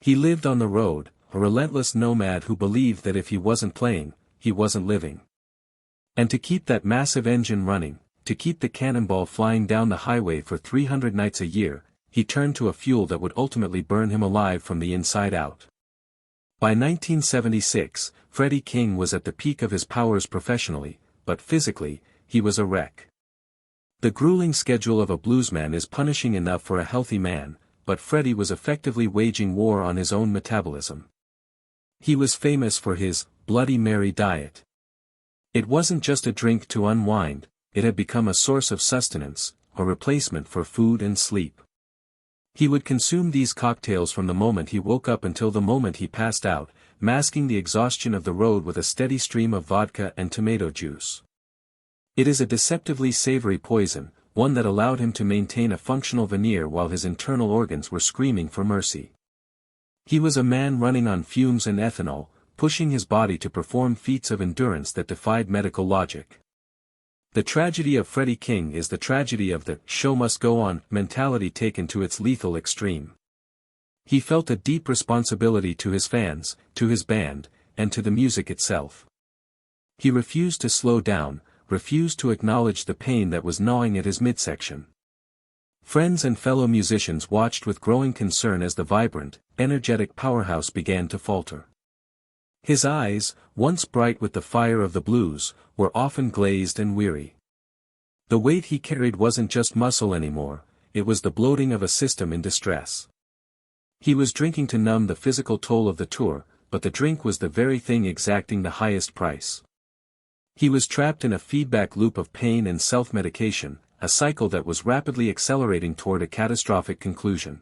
He lived on the road, a relentless nomad who believed that if he wasn't playing, he wasn't living. And to keep that massive engine running, to keep the Cannonball flying down the highway for 300 nights a year, he turned to a fuel that would ultimately burn him alive from the inside out. By 1976, Freddie King was at the peak of his powers professionally, but physically, he was a wreck. The grueling schedule of a bluesman is punishing enough for a healthy man, but Freddie was effectively waging war on his own metabolism. He was famous for his Bloody Mary diet. It wasn't just a drink to unwind, it had become a source of sustenance, a replacement for food and sleep. He would consume these cocktails from the moment he woke up until the moment he passed out, masking the exhaustion of the road with a steady stream of vodka and tomato juice. It is a deceptively savory poison, one that allowed him to maintain a functional veneer while his internal organs were screaming for mercy. He was a man running on fumes and ethanol, pushing his body to perform feats of endurance that defied medical logic. The tragedy of Freddie King is the tragedy of the show must go on mentality taken to its lethal extreme. He felt a deep responsibility to his fans, to his band, and to the music itself. He refused to slow down, refused to acknowledge the pain that was gnawing at his midsection. Friends and fellow musicians watched with growing concern as the vibrant, energetic powerhouse began to falter. His eyes, once bright with the fire of the blues, were often glazed and weary. The weight he carried wasn't just muscle anymore, it was the bloating of a system in distress. He was drinking to numb the physical toll of the tour, but the drink was the very thing exacting the highest price. He was trapped in a feedback loop of pain and self-medication, a cycle that was rapidly accelerating toward a catastrophic conclusion.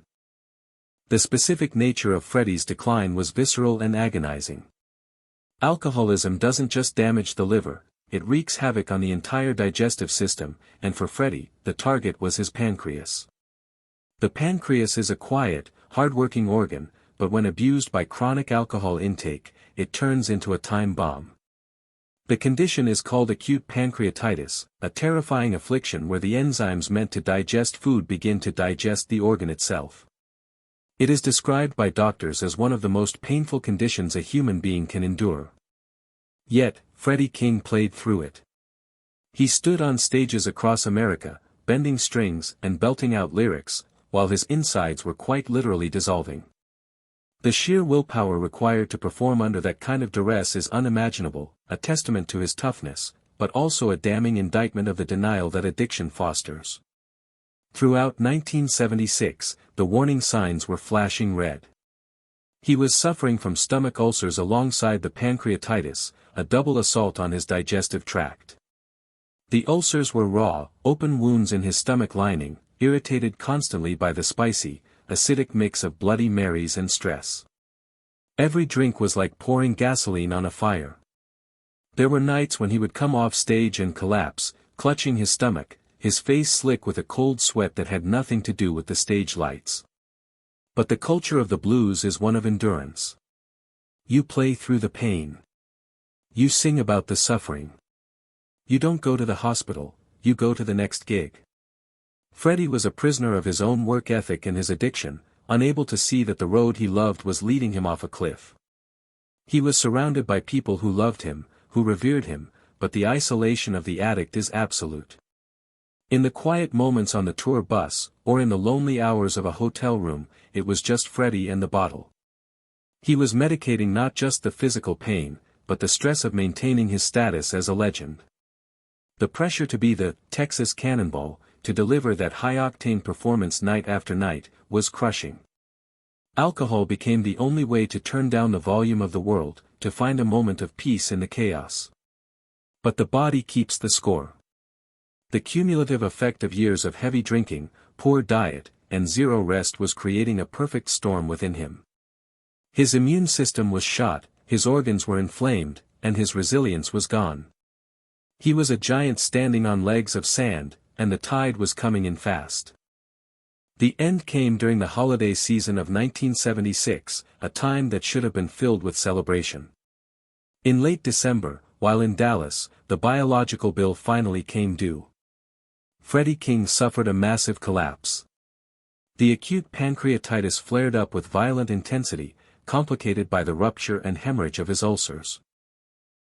The specific nature of Freddie's decline was visceral and agonizing. Alcoholism doesn't just damage the liver, it wreaks havoc on the entire digestive system, and for Freddie, the target was his pancreas. The pancreas is a quiet, hard-working organ, but when abused by chronic alcohol intake, it turns into a time bomb. The condition is called acute pancreatitis, a terrifying affliction where the enzymes meant to digest food begin to digest the organ itself. It is described by doctors as one of the most painful conditions a human being can endure. Yet, Freddie King played through it. He stood on stages across America, bending strings and belting out lyrics, while his insides were quite literally dissolving. The sheer willpower required to perform under that kind of duress is unimaginable, a testament to his toughness, but also a damning indictment of the denial that addiction fosters. Throughout 1976, the warning signs were flashing red. He was suffering from stomach ulcers alongside the pancreatitis, a double assault on his digestive tract. The ulcers were raw, open wounds in his stomach lining, irritated constantly by the spicy, acidic mix of Bloody Marys and stress. Every drink was like pouring gasoline on a fire. There were nights when he would come off stage and collapse, clutching his stomach, his face slick with a cold sweat that had nothing to do with the stage lights. But the culture of the blues is one of endurance. You play through the pain. You sing about the suffering. You don't go to the hospital, you go to the next gig. Freddie was a prisoner of his own work ethic and his addiction, unable to see that the road he loved was leading him off a cliff. He was surrounded by people who loved him, who revered him, but the isolation of the addict is absolute. In the quiet moments on the tour bus, or in the lonely hours of a hotel room, it was just Freddie and the bottle. He was medicating not just the physical pain, but the stress of maintaining his status as a legend. The pressure to be the Texas Cannonball, to deliver that high-octane performance night after night, was crushing. Alcohol became the only way to turn down the volume of the world, to find a moment of peace in the chaos. But the body keeps the score. The cumulative effect of years of heavy drinking, poor diet, and zero rest was creating a perfect storm within him. His immune system was shot, his organs were inflamed, and his resilience was gone. He was a giant standing on legs of sand, and the tide was coming in fast. The end came during the holiday season of 1976, a time that should have been filled with celebration. In late December, while in Dallas, the biological bill finally came due. Freddie King suffered a massive collapse. The acute pancreatitis flared up with violent intensity, complicated by the rupture and hemorrhage of his ulcers.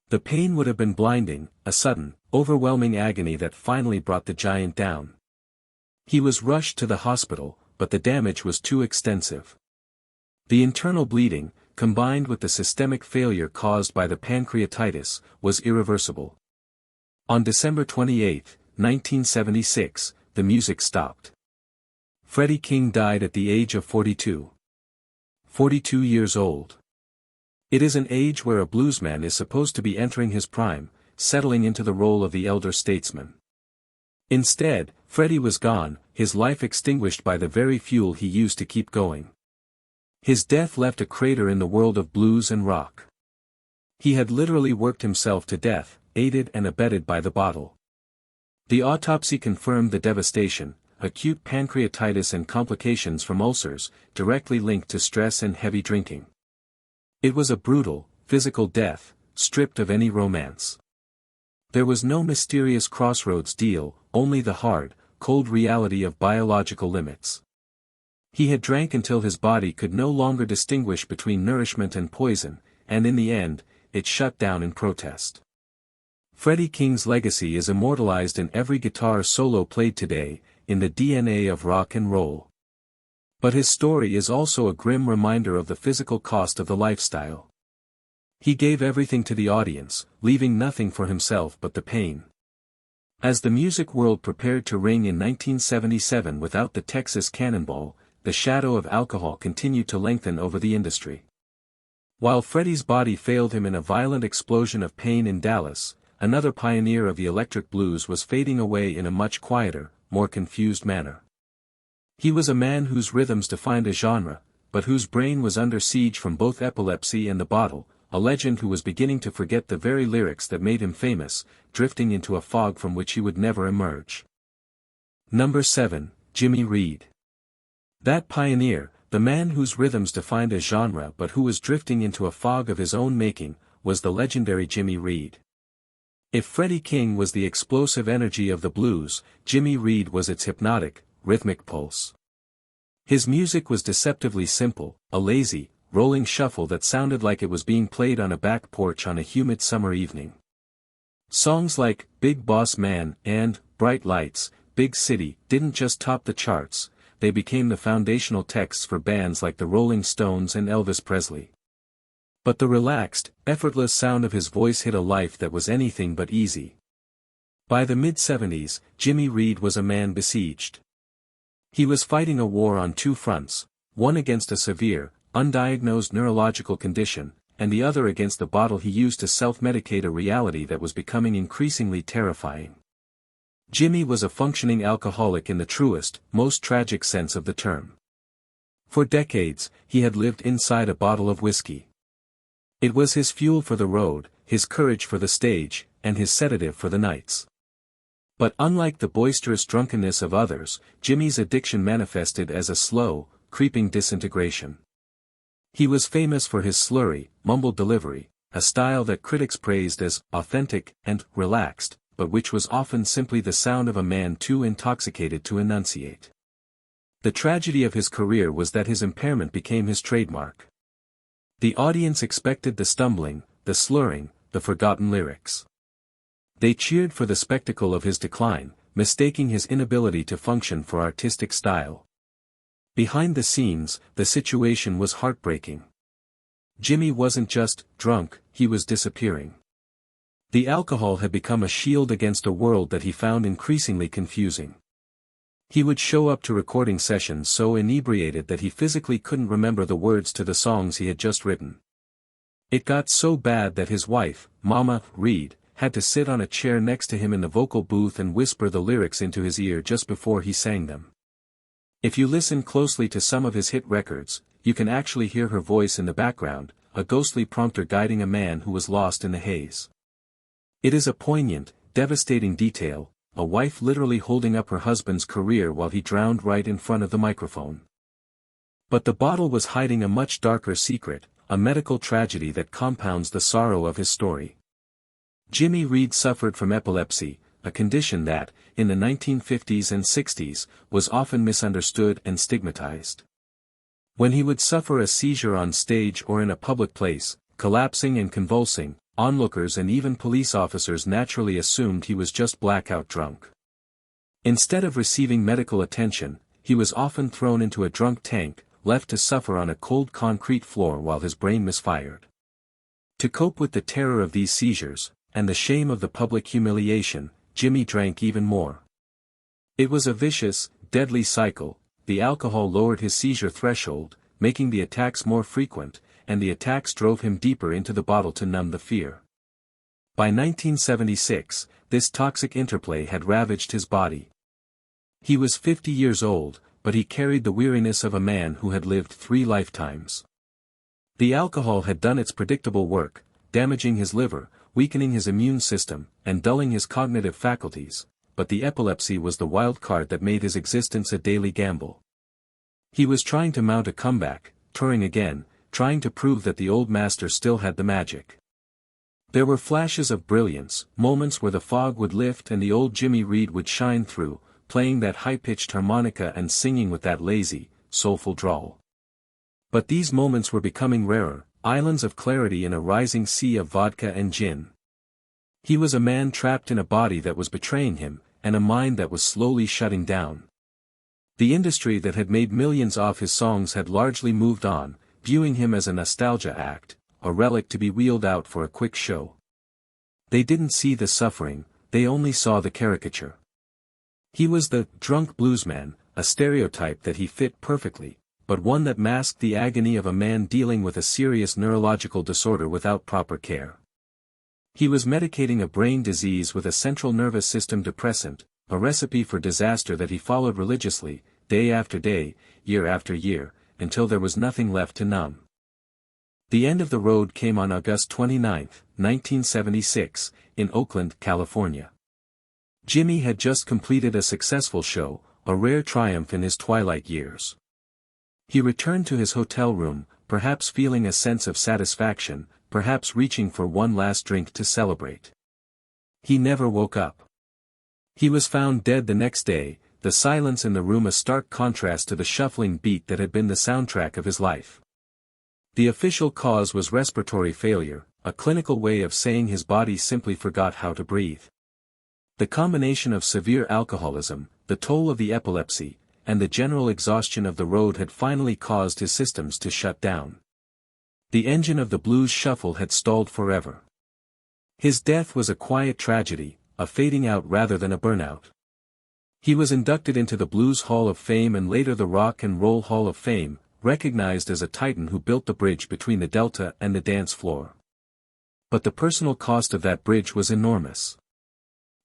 The pain would have been blinding, a sudden, overwhelming agony that finally brought the giant down. He was rushed to the hospital, but the damage was too extensive. The internal bleeding, combined with the systemic failure caused by the pancreatitis, was irreversible. On December 28, 1976, the music stopped. Freddie King died at the age of 42. 42 years old. It is an age where a bluesman is supposed to be entering his prime, settling into the role of the elder statesman. Instead, Freddie was gone, his life extinguished by the very fuel he used to keep going. His death left a crater in the world of blues and rock. He had literally worked himself to death, aided and abetted by the bottle. The autopsy confirmed the devastation, acute pancreatitis and complications from ulcers, directly linked to stress and heavy drinking. It was a brutal, physical death, stripped of any romance. There was no mysterious crossroads deal, only the hard, cold reality of biological limits. He had drank until his body could no longer distinguish between nourishment and poison, and in the end, it shut down in protest. Freddie King's legacy is immortalized in every guitar solo played today, in the DNA of rock and roll. But his story is also a grim reminder of the physical cost of the lifestyle. He gave everything to the audience, leaving nothing for himself but the pain. As the music world prepared to ring in 1977 without the Texas Cannonball, the shadow of alcohol continued to lengthen over the industry. While Freddie's body failed him in a violent explosion of pain in Dallas, another pioneer of the electric blues was fading away in a much quieter, more confused manner. He was a man whose rhythms defined a genre, but whose brain was under siege from both epilepsy and the bottle, a legend who was beginning to forget the very lyrics that made him famous, drifting into a fog from which he would never emerge. Number 7, Jimmy Reed. That pioneer, the man whose rhythms defined a genre but who was drifting into a fog of his own making, was the legendary Jimmy Reed. If Freddie King was the explosive energy of the blues, Jimmy Reed was its hypnotic, rhythmic pulse. His music was deceptively simple, a lazy, rolling shuffle that sounded like it was being played on a back porch on a humid summer evening. Songs like Big Boss Man and Bright Lights, Big City didn't just top the charts, they became the foundational texts for bands like the Rolling Stones and Elvis Presley. But the relaxed, effortless sound of his voice hid a life that was anything but easy. By the mid-70s, Jimmy Reed was a man besieged. He was fighting a war on two fronts, one against a severe, undiagnosed neurological condition, and the other against the bottle he used to self-medicate a reality that was becoming increasingly terrifying. Jimmy was a functioning alcoholic in the truest, most tragic sense of the term. For decades, he had lived inside a bottle of whiskey. It was his fuel for the road, his courage for the stage, and his sedative for the nights. But unlike the boisterous drunkenness of others, Jimmy's addiction manifested as a slow, creeping disintegration. He was famous for his slurry, mumbled delivery, a style that critics praised as authentic and relaxed, but which was often simply the sound of a man too intoxicated to enunciate. The tragedy of his career was that his impairment became his trademark. The audience expected the stumbling, the slurring, the forgotten lyrics. They cheered for the spectacle of his decline, mistaking his inability to function for artistic style. Behind the scenes, the situation was heartbreaking. Jimmy wasn't just drunk, he was disappearing. The alcohol had become a shield against a world that he found increasingly confusing. He would show up to recording sessions so inebriated that he physically couldn't remember the words to the songs he had just written. It got so bad that his wife, Mama Reed, had to sit on a chair next to him in the vocal booth and whisper the lyrics into his ear just before he sang them. If you listen closely to some of his hit records, you can actually hear her voice in the background, a ghostly prompter guiding a man who was lost in the haze. It is a poignant, devastating detail, a wife literally holding up her husband's career while he drowned right in front of the microphone. But the bottle was hiding a much darker secret, a medical tragedy that compounds the sorrow of his story. Jimmy Reed suffered from epilepsy, a condition that, in the 1950s and 60s, was often misunderstood and stigmatized. When he would suffer a seizure on stage or in a public place, collapsing and convulsing, onlookers and even police officers naturally assumed he was just blackout drunk. Instead of receiving medical attention, he was often thrown into a drunk tank, left to suffer on a cold concrete floor while his brain misfired. To cope with the terror of these seizures, and the shame of the public humiliation, Jimmy drank even more. It was a vicious, deadly cycle. The alcohol lowered his seizure threshold, making the attacks more frequent, and the attacks drove him deeper into the bottle to numb the fear. By 1976, this toxic interplay had ravaged his body. He was 50 years old, but he carried the weariness of a man who had lived 3 lifetimes. The alcohol had done its predictable work, damaging his liver, weakening his immune system, and dulling his cognitive faculties, but the epilepsy was the wild card that made his existence a daily gamble. He was trying to mount a comeback, touring again, trying to prove that the old master still had the magic. There were flashes of brilliance, moments where the fog would lift and the old Jimmy Reed would shine through, playing that high-pitched harmonica and singing with that lazy, soulful drawl. But these moments were becoming rarer, islands of clarity in a rising sea of vodka and gin. He was a man trapped in a body that was betraying him, and a mind that was slowly shutting down. The industry that had made millions off his songs had largely moved on, viewing him as a nostalgia act, a relic to be wheeled out for a quick show. They didn't see the suffering, they only saw the caricature. He was the drunk bluesman, a stereotype that he fit perfectly, but one that masked the agony of a man dealing with a serious neurological disorder without proper care. He was medicating a brain disease with a central nervous system depressant, a recipe for disaster that he followed religiously, day after day, year after year, until there was nothing left to numb. The end of the road came on August 29, 1976, in Oakland, California. Jimmy had just completed a successful show, a rare triumph in his twilight years. He returned to his hotel room, perhaps feeling a sense of satisfaction, perhaps reaching for one last drink to celebrate. He never woke up. He was found dead the next day, the silence in the room a stark contrast to the shuffling beat that had been the soundtrack of his life. The official cause was respiratory failure, a clinical way of saying his body simply forgot how to breathe. The combination of severe alcoholism, the toll of the epilepsy, and the general exhaustion of the road had finally caused his systems to shut down. The engine of the blues shuffle had stalled forever. His death was a quiet tragedy, a fading out rather than a burnout. He was inducted into the Blues Hall of Fame and later the Rock and Roll Hall of Fame, recognized as a titan who built the bridge between the Delta and the dance floor. But the personal cost of that bridge was enormous.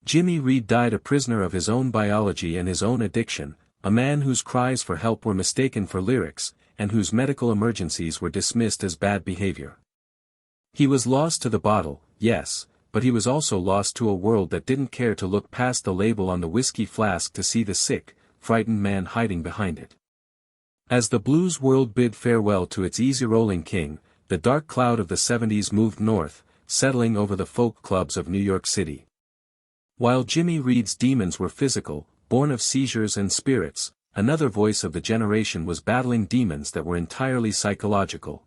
Jimmy Reed died a prisoner of his own biology and his own addiction, a man whose cries for help were mistaken for lyrics, and whose medical emergencies were dismissed as bad behavior. He was lost to the bottle, yes, but he was also lost to a world that didn't care to look past the label on the whiskey flask to see the sick, frightened man hiding behind it. As the blues world bid farewell to its easy-rolling king, the dark cloud of the 70s moved north, settling over the folk clubs of New York City. While Jimmy Reed's demons were physical, born of seizures and spirits, another voice of the generation was battling demons that were entirely psychological.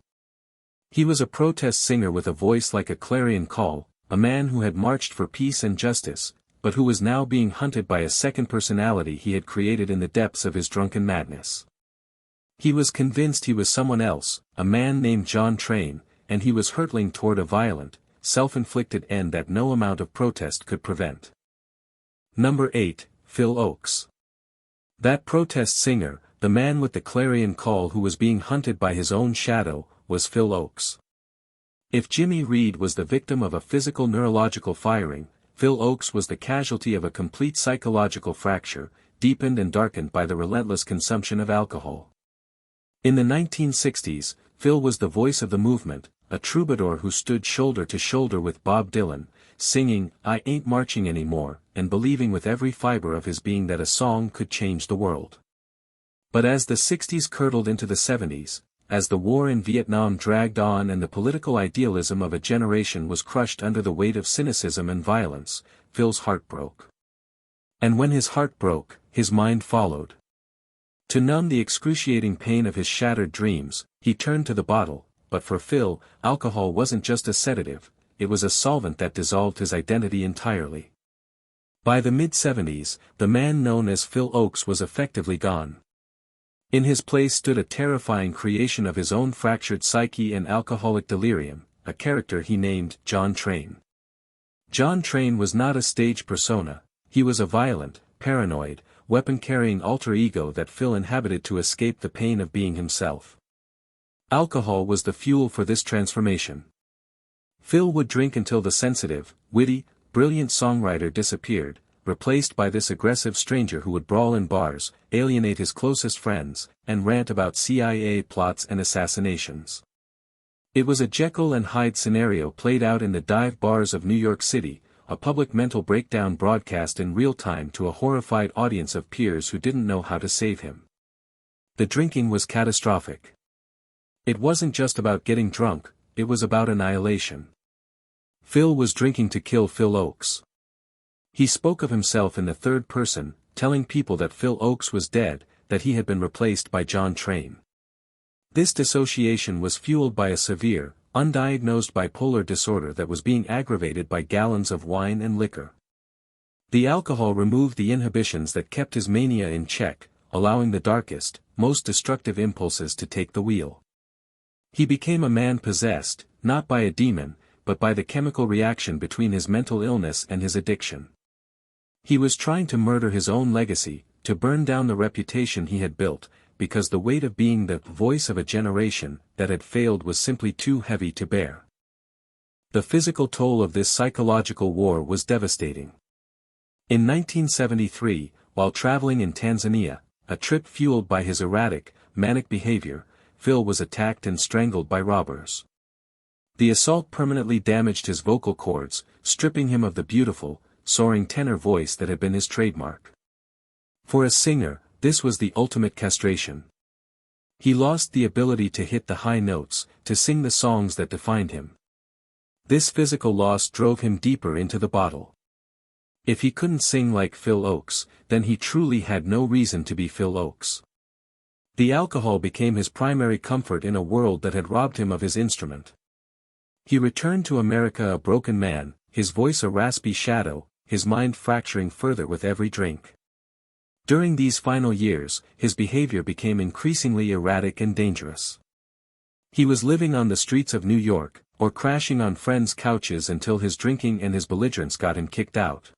He was a protest singer with a voice like a clarion call, a man who had marched for peace and justice, but who was now being hunted by a second personality he had created in the depths of his drunken madness. He was convinced he was someone else, a man named John Train, and he was hurtling toward a violent, self-inflicted end that no amount of protest could prevent. Number 8, Phil Ochs. That protest singer, the man with the clarion call who was being hunted by his own shadow, was Phil Ochs. If Jimmy Reed was the victim of a physical neurological firing, Phil Ochs was the casualty of a complete psychological fracture, deepened and darkened by the relentless consumption of alcohol. In the 1960s, Phil was the voice of the movement, a troubadour who stood shoulder to shoulder with Bob Dylan, singing "I Ain't Marching Anymore," and believing with every fiber of his being that a song could change the world. But as the 60s curdled into the 70s, as the war in Vietnam dragged on and the political idealism of a generation was crushed under the weight of cynicism and violence, Phil's heart broke. And when his heart broke, his mind followed. To numb the excruciating pain of his shattered dreams, he turned to the bottle, but for Phil, alcohol wasn't just a sedative, it was a solvent that dissolved his identity entirely. By the mid-70s, the man known as Phil Ochs was effectively gone. In his place stood a terrifying creation of his own fractured psyche and alcoholic delirium, a character he named John Train. John Train was not a stage persona, he was a violent, paranoid, weapon-carrying alter ego that Phil inhabited to escape the pain of being himself. Alcohol was the fuel for this transformation. Phil would drink until the sensitive, witty, brilliant songwriter disappeared, replaced by this aggressive stranger who would brawl in bars, alienate his closest friends, and rant about CIA plots and assassinations. It was a Jekyll and Hyde scenario played out in the dive bars of New York City, a public mental breakdown broadcast in real time to a horrified audience of peers who didn't know how to save him. The drinking was catastrophic. It wasn't just about getting drunk, it was about annihilation. Phil was drinking to kill Phil Ochs. He spoke of himself in the third person, telling people that Phil Ochs was dead, that he had been replaced by John Train. This dissociation was fueled by a severe, undiagnosed bipolar disorder that was being aggravated by gallons of wine and liquor. The alcohol removed the inhibitions that kept his mania in check, allowing the darkest, most destructive impulses to take the wheel. He became a man possessed, not by a demon, but by the chemical reaction between his mental illness and his addiction. He was trying to murder his own legacy, to burn down the reputation he had built, because the weight of being the voice of a generation that had failed was simply too heavy to bear. The physical toll of this psychological war was devastating. In 1973, while traveling in Tanzania, a trip fueled by his erratic, manic behavior, Phil was attacked and strangled by robbers. The assault permanently damaged his vocal cords, stripping him of the beautiful, soaring tenor voice that had been his trademark. For a singer, this was the ultimate castration. He lost the ability to hit the high notes, to sing the songs that defined him. This physical loss drove him deeper into the bottle. If he couldn't sing like Phil Ochs, then he truly had no reason to be Phil Ochs. The alcohol became his primary comfort in a world that had robbed him of his instrument. He returned to America a broken man, his voice a raspy shadow, his mind fracturing further with every drink. During these final years, his behavior became increasingly erratic and dangerous. He was living on the streets of New York, or crashing on friends' couches until his drinking and his belligerence got him kicked out.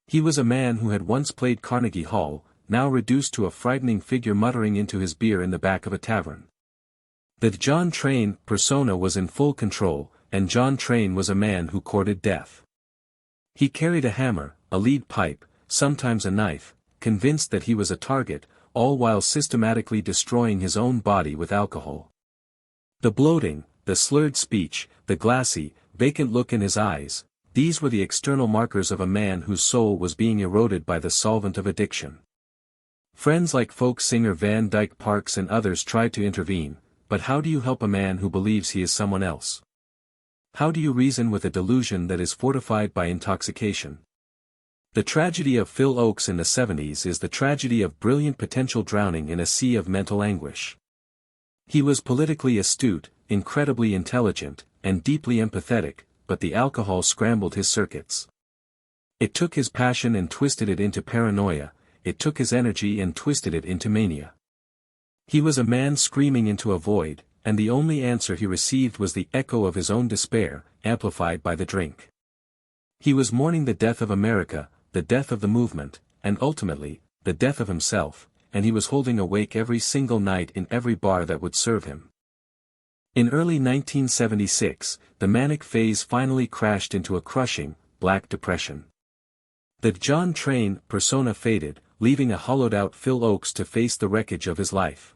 He was a man who had once played Carnegie Hall, now reduced to a frightening figure muttering into his beer in the back of a tavern. The John Train persona was in full control, and John Train was a man who courted death. He carried a hammer, a lead pipe, sometimes a knife, convinced that he was a target, all while systematically destroying his own body with alcohol. The bloating, the slurred speech, the glassy, vacant look in his eyes, these were the external markers of a man whose soul was being eroded by the solvent of addiction. Friends like folk singer Van Dyke Parks and others tried to intervene, but how do you help a man who believes he is someone else? How do you reason with a delusion that is fortified by intoxication? The tragedy of Phil Ochs in the 70s is the tragedy of brilliant potential drowning in a sea of mental anguish. He was politically astute, incredibly intelligent, and deeply empathetic, but the alcohol scrambled his circuits. It took his passion and twisted it into paranoia, it took his energy and twisted it into mania. He was a man screaming into a void, and the only answer he received was the echo of his own despair, amplified by the drink. He was mourning the death of America, the death of the movement, and ultimately, the death of himself, and he was holding awake every single night in every bar that would serve him. In early 1976, the manic phase finally crashed into a crushing, black depression. The John Train persona faded, leaving a hollowed-out Phil Ochs to face the wreckage of his life.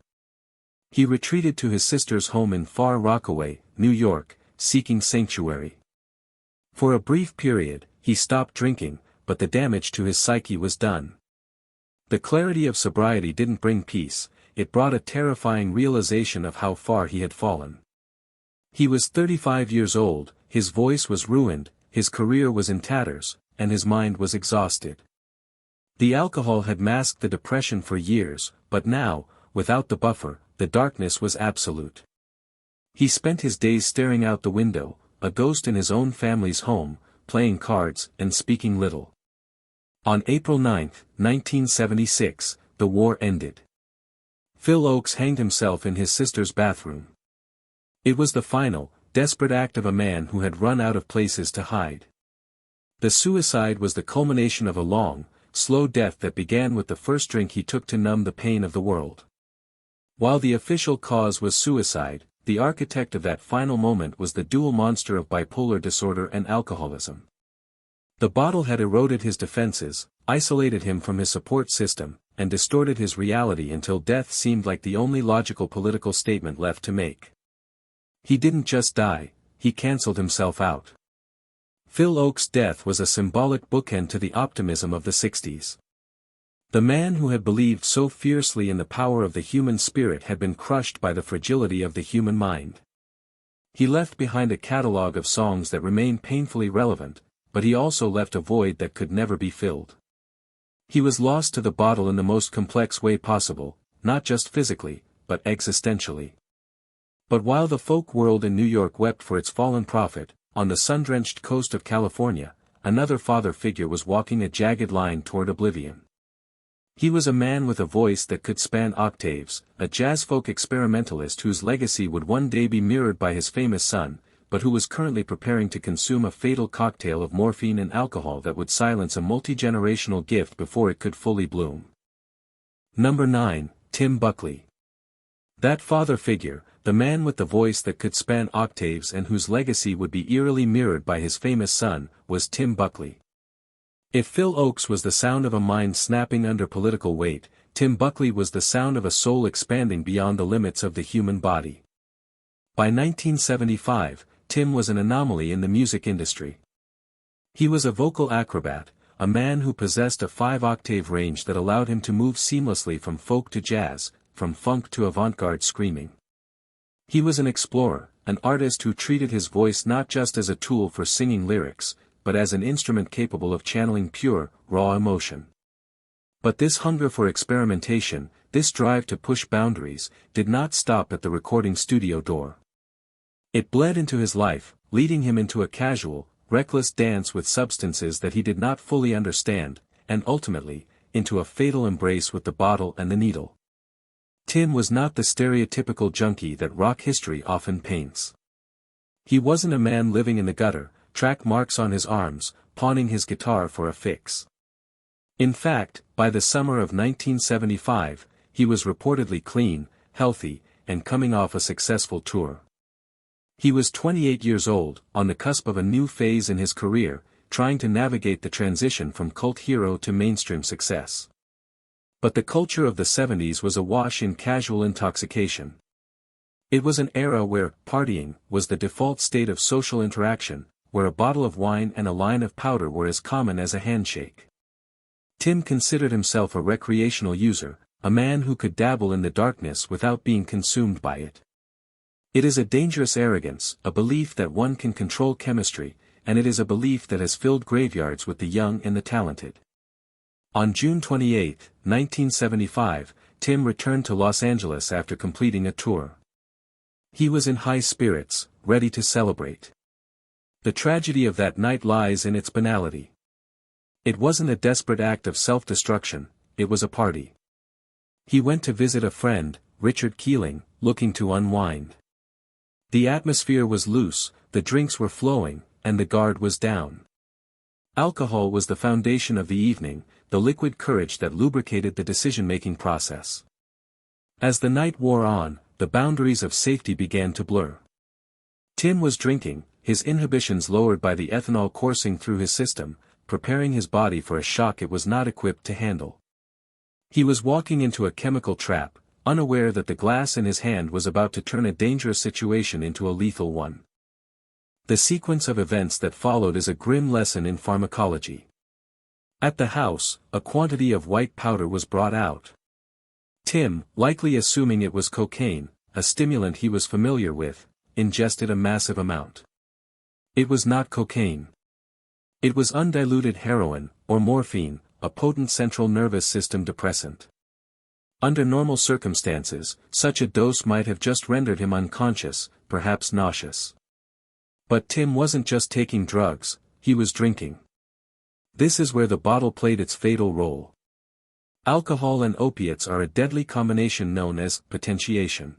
He retreated to his sister's home in Far Rockaway, New York, seeking sanctuary. For a brief period, he stopped drinking, but the damage to his psyche was done. The clarity of sobriety didn't bring peace, it brought a terrifying realization of how far he had fallen. He was 35 years old, his voice was ruined, his career was in tatters, and his mind was exhausted. The alcohol had masked the depression for years, but now, without the buffer, the darkness was absolute. He spent his days staring out the window, a ghost in his own family's home, playing cards and speaking little. On April 9, 1976, the war ended. Phil Ochs hanged himself in his sister's bathroom. It was the final, desperate act of a man who had run out of places to hide. The suicide was the culmination of a long, slow death that began with the first drink he took to numb the pain of the world. While the official cause was suicide, the architect of that final moment was the dual monster of bipolar disorder and alcoholism. The bottle had eroded his defenses, isolated him from his support system, and distorted his reality until death seemed like the only logical political statement left to make. He didn't just die, he cancelled himself out. Phil Ochs' death was a symbolic bookend to the optimism of the 60s. The man who had believed so fiercely in the power of the human spirit had been crushed by the fragility of the human mind. He left behind a catalogue of songs that remain painfully relevant, but he also left a void that could never be filled. He was lost to the bottle in the most complex way possible, not just physically, but existentially. But while the folk world in New York wept for its fallen prophet, on the sun-drenched coast of California, another father figure was walking a jagged line toward oblivion. He was a man with a voice that could span octaves, a jazz-folk experimentalist whose legacy would one day be mirrored by his famous son, but who was currently preparing to consume a fatal cocktail of morphine and alcohol that would silence a multi-generational gift before it could fully bloom. Number 9, Tim Buckley. That father figure, the man with the voice that could span octaves and whose legacy would be eerily mirrored by his famous son, was Tim Buckley. If Phil Ochs was the sound of a mind snapping under political weight, Tim Buckley was the sound of a soul expanding beyond the limits of the human body. By 1975, Tim was an anomaly in the music industry. He was a vocal acrobat, a man who possessed a 5-octave range that allowed him to move seamlessly from folk to jazz, from funk to avant-garde screaming. He was an explorer, an artist who treated his voice not just as a tool for singing lyrics, but as an instrument capable of channeling pure, raw emotion. But this hunger for experimentation, this drive to push boundaries, did not stop at the recording studio door. It bled into his life, leading him into a casual, reckless dance with substances that he did not fully understand, and ultimately, into a fatal embrace with the bottle and the needle. Tim was not the stereotypical junkie that rock history often paints. He wasn't a man living in the gutter, track marks on his arms, pawning his guitar for a fix. In fact, by the summer of 1975, he was reportedly clean, healthy, and coming off a successful tour. He was 28 years old, on the cusp of a new phase in his career, trying to navigate the transition from cult hero to mainstream success. But the culture of the 70s was awash in casual intoxication. It was an era where partying was the default state of social interaction, where a bottle of wine and a line of powder were as common as a handshake. Tim considered himself a recreational user, a man who could dabble in the darkness without being consumed by it. It is a dangerous arrogance, a belief that one can control chemistry, and it is a belief that has filled graveyards with the young and the talented. On June 28, 1975, Tim returned to Los Angeles after completing a tour. He was in high spirits, ready to celebrate. The tragedy of that night lies in its banality. It wasn't a desperate act of self-destruction, it was a party. He went to visit a friend, Richard Keeling, looking to unwind. The atmosphere was loose, the drinks were flowing, and the guard was down. Alcohol was the foundation of the evening, the liquid courage that lubricated the decision-making process. As the night wore on, the boundaries of safety began to blur. Tim was drinking, his inhibitions lowered by the ethanol coursing through his system, preparing his body for a shock it was not equipped to handle. He was walking into a chemical trap, unaware that the glass in his hand was about to turn a dangerous situation into a lethal one. The sequence of events that followed is a grim lesson in pharmacology. At the house, a quantity of white powder was brought out. Tim, likely assuming it was cocaine, a stimulant he was familiar with, ingested a massive amount. It was not cocaine. It was undiluted heroin, or morphine, a potent central nervous system depressant. Under normal circumstances, such a dose might have just rendered him unconscious, perhaps nauseous. But Tim wasn't just taking drugs, he was drinking. This is where the bottle played its fatal role. Alcohol and opiates are a deadly combination known as potentiation.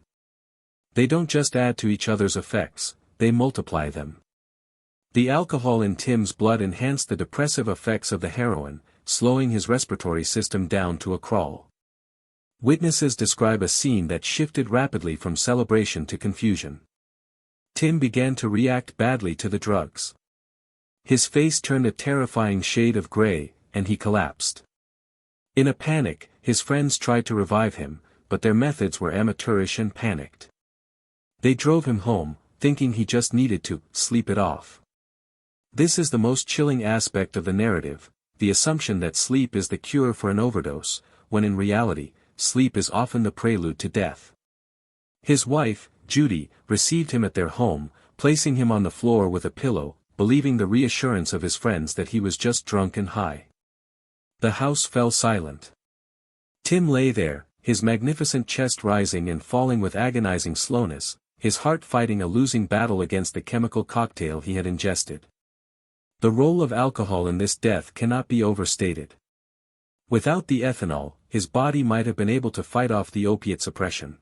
They don't just add to each other's effects, they multiply them. The alcohol in Tim's blood enhanced the depressive effects of the heroin, slowing his respiratory system down to a crawl. Witnesses describe a scene that shifted rapidly from celebration to confusion. Tim began to react badly to the drugs. His face turned a terrifying shade of gray, and he collapsed. In a panic, his friends tried to revive him, but their methods were amateurish and panicked. They drove him home, thinking he just needed to sleep it off. This is the most chilling aspect of the narrative, the assumption that sleep is the cure for an overdose, when in reality, sleep is often the prelude to death. His wife, Judy, received him at their home, placing him on the floor with a pillow, believing the reassurance of his friends that he was just drunk and high. The house fell silent. Tim lay there, his magnificent chest rising and falling with agonizing slowness, his heart fighting a losing battle against the chemical cocktail he had ingested. The role of alcohol in this death cannot be overstated. Without the ethanol, his body might have been able to fight off the opiate suppression.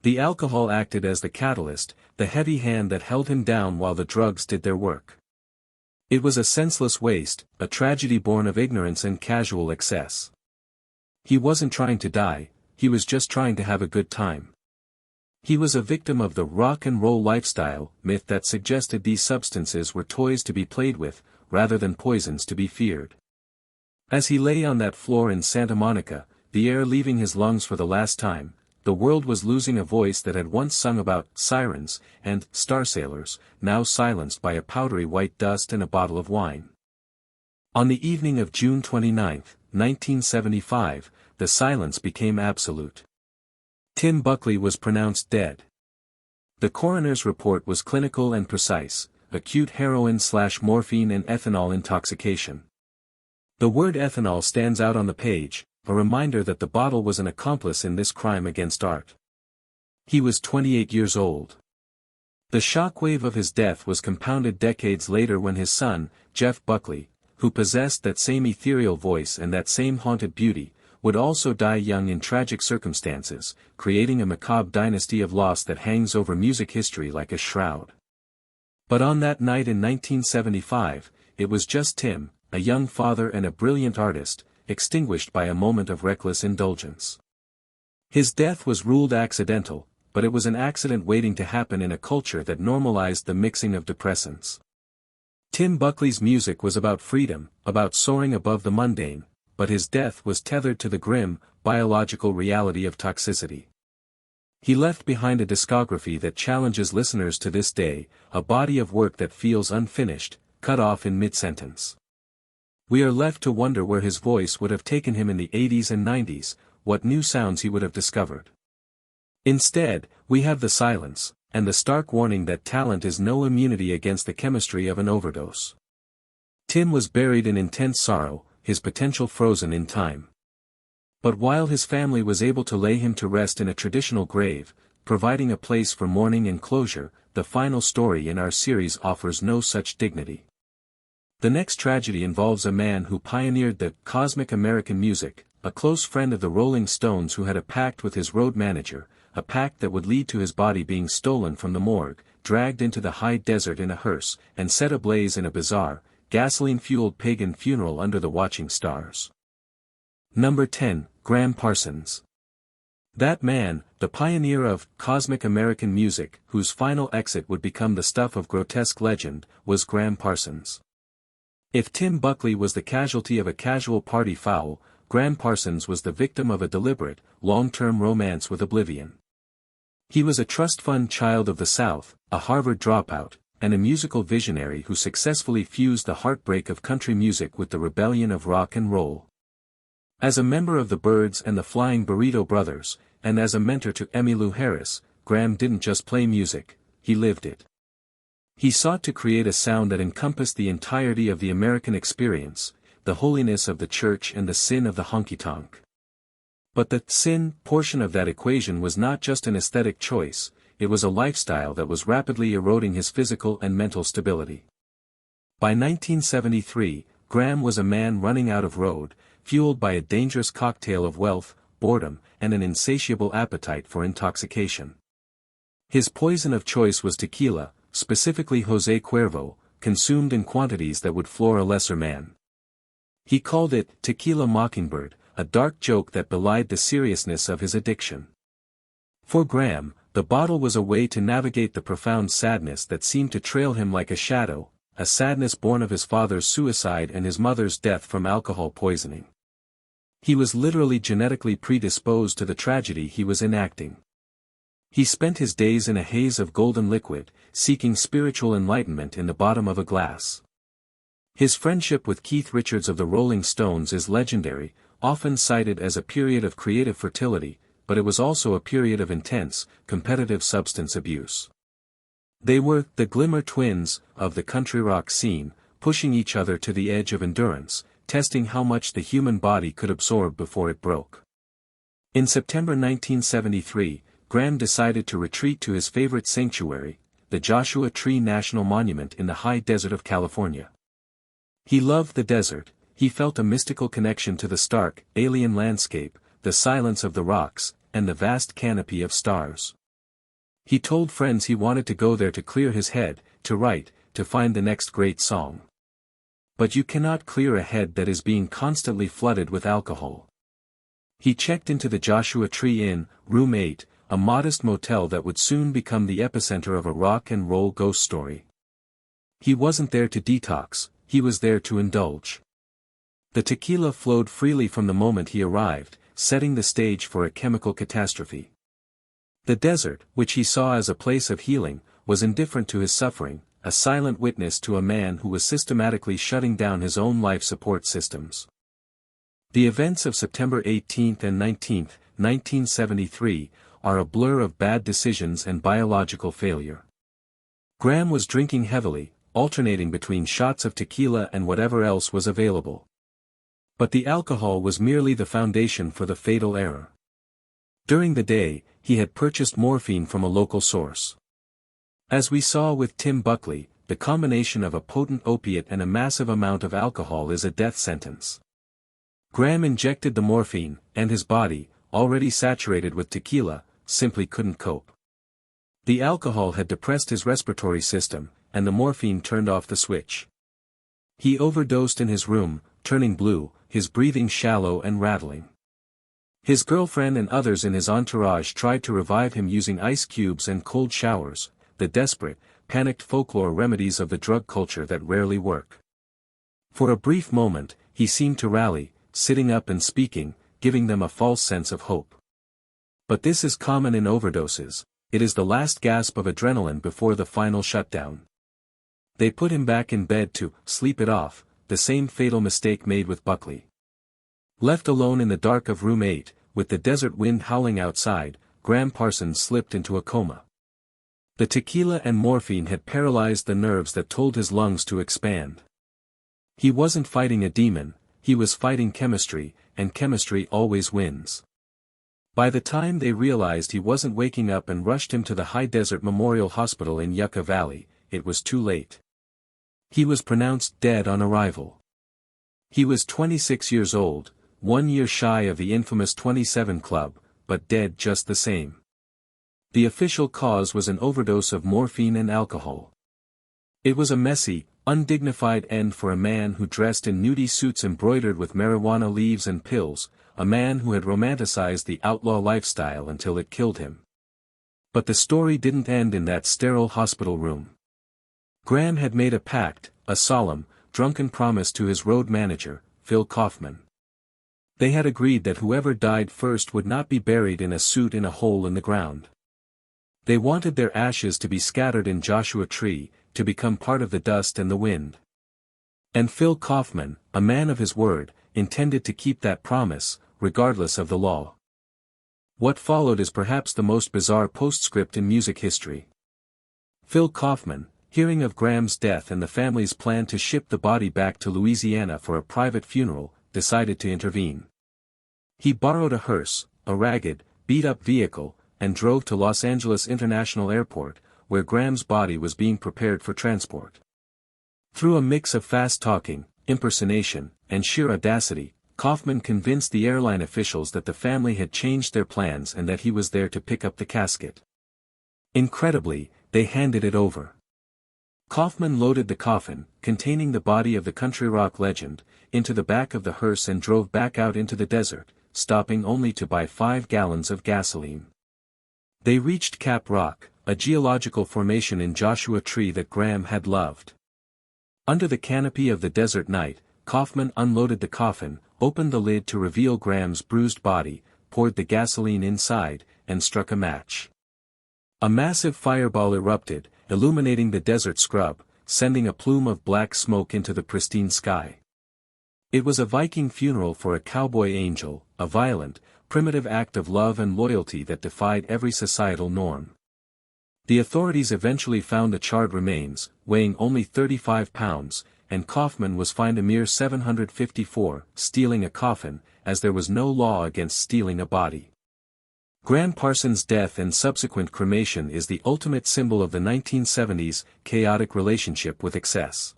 The alcohol acted as the catalyst, the heavy hand that held him down while the drugs did their work. It was a senseless waste, a tragedy born of ignorance and casual excess. He wasn't trying to die, he was just trying to have a good time. He was a victim of the rock and roll lifestyle myth that suggested these substances were toys to be played with, rather than poisons to be feared. As he lay on that floor in Santa Monica, the air leaving his lungs for the last time, the world was losing a voice that had once sung about sirens and star sailors, now silenced by a powdery white dust and a bottle of wine. On the evening of June 29, 1975, the silence became absolute. Tim Buckley was pronounced dead. The coroner's report was clinical and precise, acute heroin/morphine and ethanol intoxication. The word ethanol stands out on the page, a reminder that the bottle was an accomplice in this crime against art. He was 28 years old. The shockwave of his death was compounded decades later when his son, Jeff Buckley, who possessed that same ethereal voice and that same haunted beauty, would also die young in tragic circumstances, creating a macabre dynasty of loss that hangs over music history like a shroud. But on that night in 1975, it was just Tim, a young father and a brilliant artist, extinguished by a moment of reckless indulgence. His death was ruled accidental, but it was an accident waiting to happen in a culture that normalized the mixing of depressants. Tim Buckley's music was about freedom, about soaring above the mundane, but his death was tethered to the grim, biological reality of toxicity. He left behind a discography that challenges listeners to this day, a body of work that feels unfinished, cut off in mid-sentence. We are left to wonder where his voice would have taken him in the 80s and 90s, what new sounds he would have discovered. Instead, we have the silence, and the stark warning that talent is no immunity against the chemistry of an overdose. Tim was buried in intense sorrow, his potential frozen in time. But while his family was able to lay him to rest in a traditional grave, providing a place for mourning and closure, the final story in our series offers no such dignity. The next tragedy involves a man who pioneered the cosmic American music, a close friend of the Rolling Stones who had a pact with his road manager, a pact that would lead to his body being stolen from the morgue, dragged into the high desert in a hearse, and set ablaze in a bizarre, gasoline-fueled pagan funeral under the watching stars. Number 10, Gram Parsons. That man, the pioneer of cosmic American music, whose final exit would become the stuff of grotesque legend, was Gram Parsons. If Tim Buckley was the casualty of a casual party foul, Gram Parsons was the victim of a deliberate, long-term romance with oblivion. He was a trust fund child of the South, a Harvard dropout, and a musical visionary who successfully fused the heartbreak of country music with the rebellion of rock and roll. As a member of the Byrds and the Flying Burrito Brothers, and as a mentor to Emmylou Harris, Gram didn't just play music, he lived it. He sought to create a sound that encompassed the entirety of the American experience, the holiness of the church and the sin of the honky-tonk. But the sin portion of that equation was not just an aesthetic choice, it was a lifestyle that was rapidly eroding his physical and mental stability. By 1973, Gram was a man running out of road, fueled by a dangerous cocktail of wealth, boredom, and an insatiable appetite for intoxication. His poison of choice was tequila, specifically José Cuervo, consumed in quantities that would floor a lesser man. He called it Tequila Mockingbird, a dark joke that belied the seriousness of his addiction. For Gram, the bottle was a way to navigate the profound sadness that seemed to trail him like a shadow, a sadness born of his father's suicide and his mother's death from alcohol poisoning. He was literally genetically predisposed to the tragedy he was enacting. He spent his days in a haze of golden liquid, seeking spiritual enlightenment in the bottom of a glass. His friendship with Keith Richards of the Rolling Stones is legendary, often cited as a period of creative fertility, but it was also a period of intense, competitive substance abuse. They were the Glimmer Twins of the country rock scene, pushing each other to the edge of endurance, testing how much the human body could absorb before it broke. In September 1973, Gram decided to retreat to his favorite sanctuary, the Joshua Tree National Monument in the high desert of California. He loved the desert, he felt a mystical connection to the stark, alien landscape, the silence of the rocks, and the vast canopy of stars. He told friends he wanted to go there to clear his head, to write, to find the next great song. But you cannot clear a head that is being constantly flooded with alcohol. He checked into the Joshua Tree Inn, Room 8, a modest motel that would soon become the epicenter of a rock and roll ghost story. He wasn't there to detox, he was there to indulge. The tequila flowed freely from the moment he arrived, setting the stage for a chemical catastrophe. The desert, which he saw as a place of healing, was indifferent to his suffering, a silent witness to a man who was systematically shutting down his own life support systems. The events of September 18 and 19, 1973, are a blur of bad decisions and biological failure. Gram was drinking heavily, alternating between shots of tequila and whatever else was available. But the alcohol was merely the foundation for the fatal error. During the day, he had purchased morphine from a local source. As we saw with Tim Buckley, the combination of a potent opiate and a massive amount of alcohol is a death sentence. Gram injected the morphine, and his body, already saturated with tequila, simply couldn't cope. The alcohol had depressed his respiratory system, and the morphine turned off the switch. He overdosed in his room, turning blue, his breathing shallow and rattling. His girlfriend and others in his entourage tried to revive him using ice cubes and cold showers, the desperate, panicked folklore remedies of the drug culture that rarely work. For a brief moment, he seemed to rally, sitting up and speaking, giving them a false sense of hope. But this is common in overdoses, it is the last gasp of adrenaline before the final shutdown. They put him back in bed to sleep it off, the same fatal mistake made with Buckley. Left alone in the dark of room 8, with the desert wind howling outside, Graham Parsons slipped into a coma. The tequila and morphine had paralyzed the nerves that told his lungs to expand. He wasn't fighting a demon, he was fighting chemistry, and chemistry always wins. By the time they realized he wasn't waking up and rushed him to the High Desert Memorial Hospital in Yucca Valley, it was too late. He was pronounced dead on arrival. He was 26 years old, 1 year shy of the infamous 27 Club, but dead just the same. The official cause was an overdose of morphine and alcohol. It was a messy, undignified end for a man who dressed in nudie suits embroidered with marijuana leaves and pills, a man who had romanticized the outlaw lifestyle until it killed him. But the story didn't end in that sterile hospital room. Graham had made a pact, a solemn, drunken promise to his road manager, Phil Kaufman. They had agreed that whoever died first would not be buried in a suit in a hole in the ground. They wanted their ashes to be scattered in Joshua Tree, to become part of the dust and the wind. And Phil Kaufman, a man of his word, intended to keep that promise, regardless of the law. What followed is perhaps the most bizarre postscript in music history. Phil Kaufman, hearing of Graham's death and the family's plan to ship the body back to Louisiana for a private funeral, decided to intervene. He borrowed a hearse, a ragged, beat-up vehicle, and drove to Los Angeles International Airport, where Graham's body was being prepared for transport. Through a mix of fast-talking, impersonation, and sheer audacity, Kaufman convinced the airline officials that the family had changed their plans and that he was there to pick up the casket. Incredibly, they handed it over. Kaufman loaded the coffin, containing the body of the country rock legend, into the back of the hearse and drove back out into the desert, stopping only to buy 5 gallons of gasoline. They reached Cap Rock, a geological formation in Joshua Tree that Graham had loved. Under the canopy of the desert night, Kaufman unloaded the coffin, opened the lid to reveal Graham's bruised body, poured the gasoline inside, and struck a match. A massive fireball erupted, illuminating the desert scrub, sending a plume of black smoke into the pristine sky. It was a Viking funeral for a cowboy angel, a violent, primitive act of love and loyalty that defied every societal norm. The authorities eventually found the charred remains, weighing only 35 pounds, and Kaufman was fined a mere $754, stealing a coffin, as there was no law against stealing a body. Graham Parsons' death and subsequent cremation is the ultimate symbol of the 1970s chaotic relationship with excess.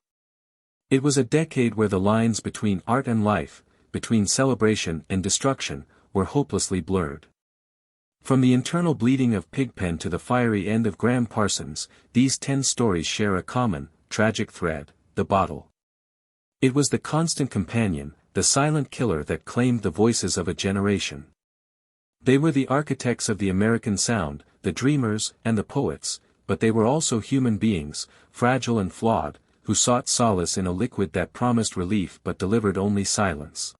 It was a decade where the lines between art and life, between celebration and destruction, were hopelessly blurred. From the internal bleeding of Pigpen to the fiery end of Graham Parsons, these 10 stories share a common, tragic thread, the bottle. It was the constant companion, the silent killer that claimed the voices of a generation. They were the architects of the American sound, the dreamers and the poets, but they were also human beings, fragile and flawed, who sought solace in a liquid that promised relief but delivered only silence.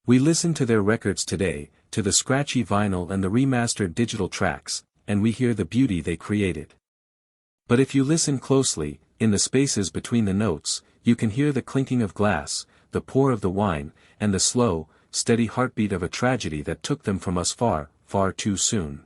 We listen to their records today, to the scratchy vinyl and the remastered digital tracks, and we hear the beauty they created. But if you listen closely, in the spaces between the notes, you can hear the clinking of glass, the pour of the wine, and the slow, steady heartbeat of a tragedy that took them from us far, far too soon.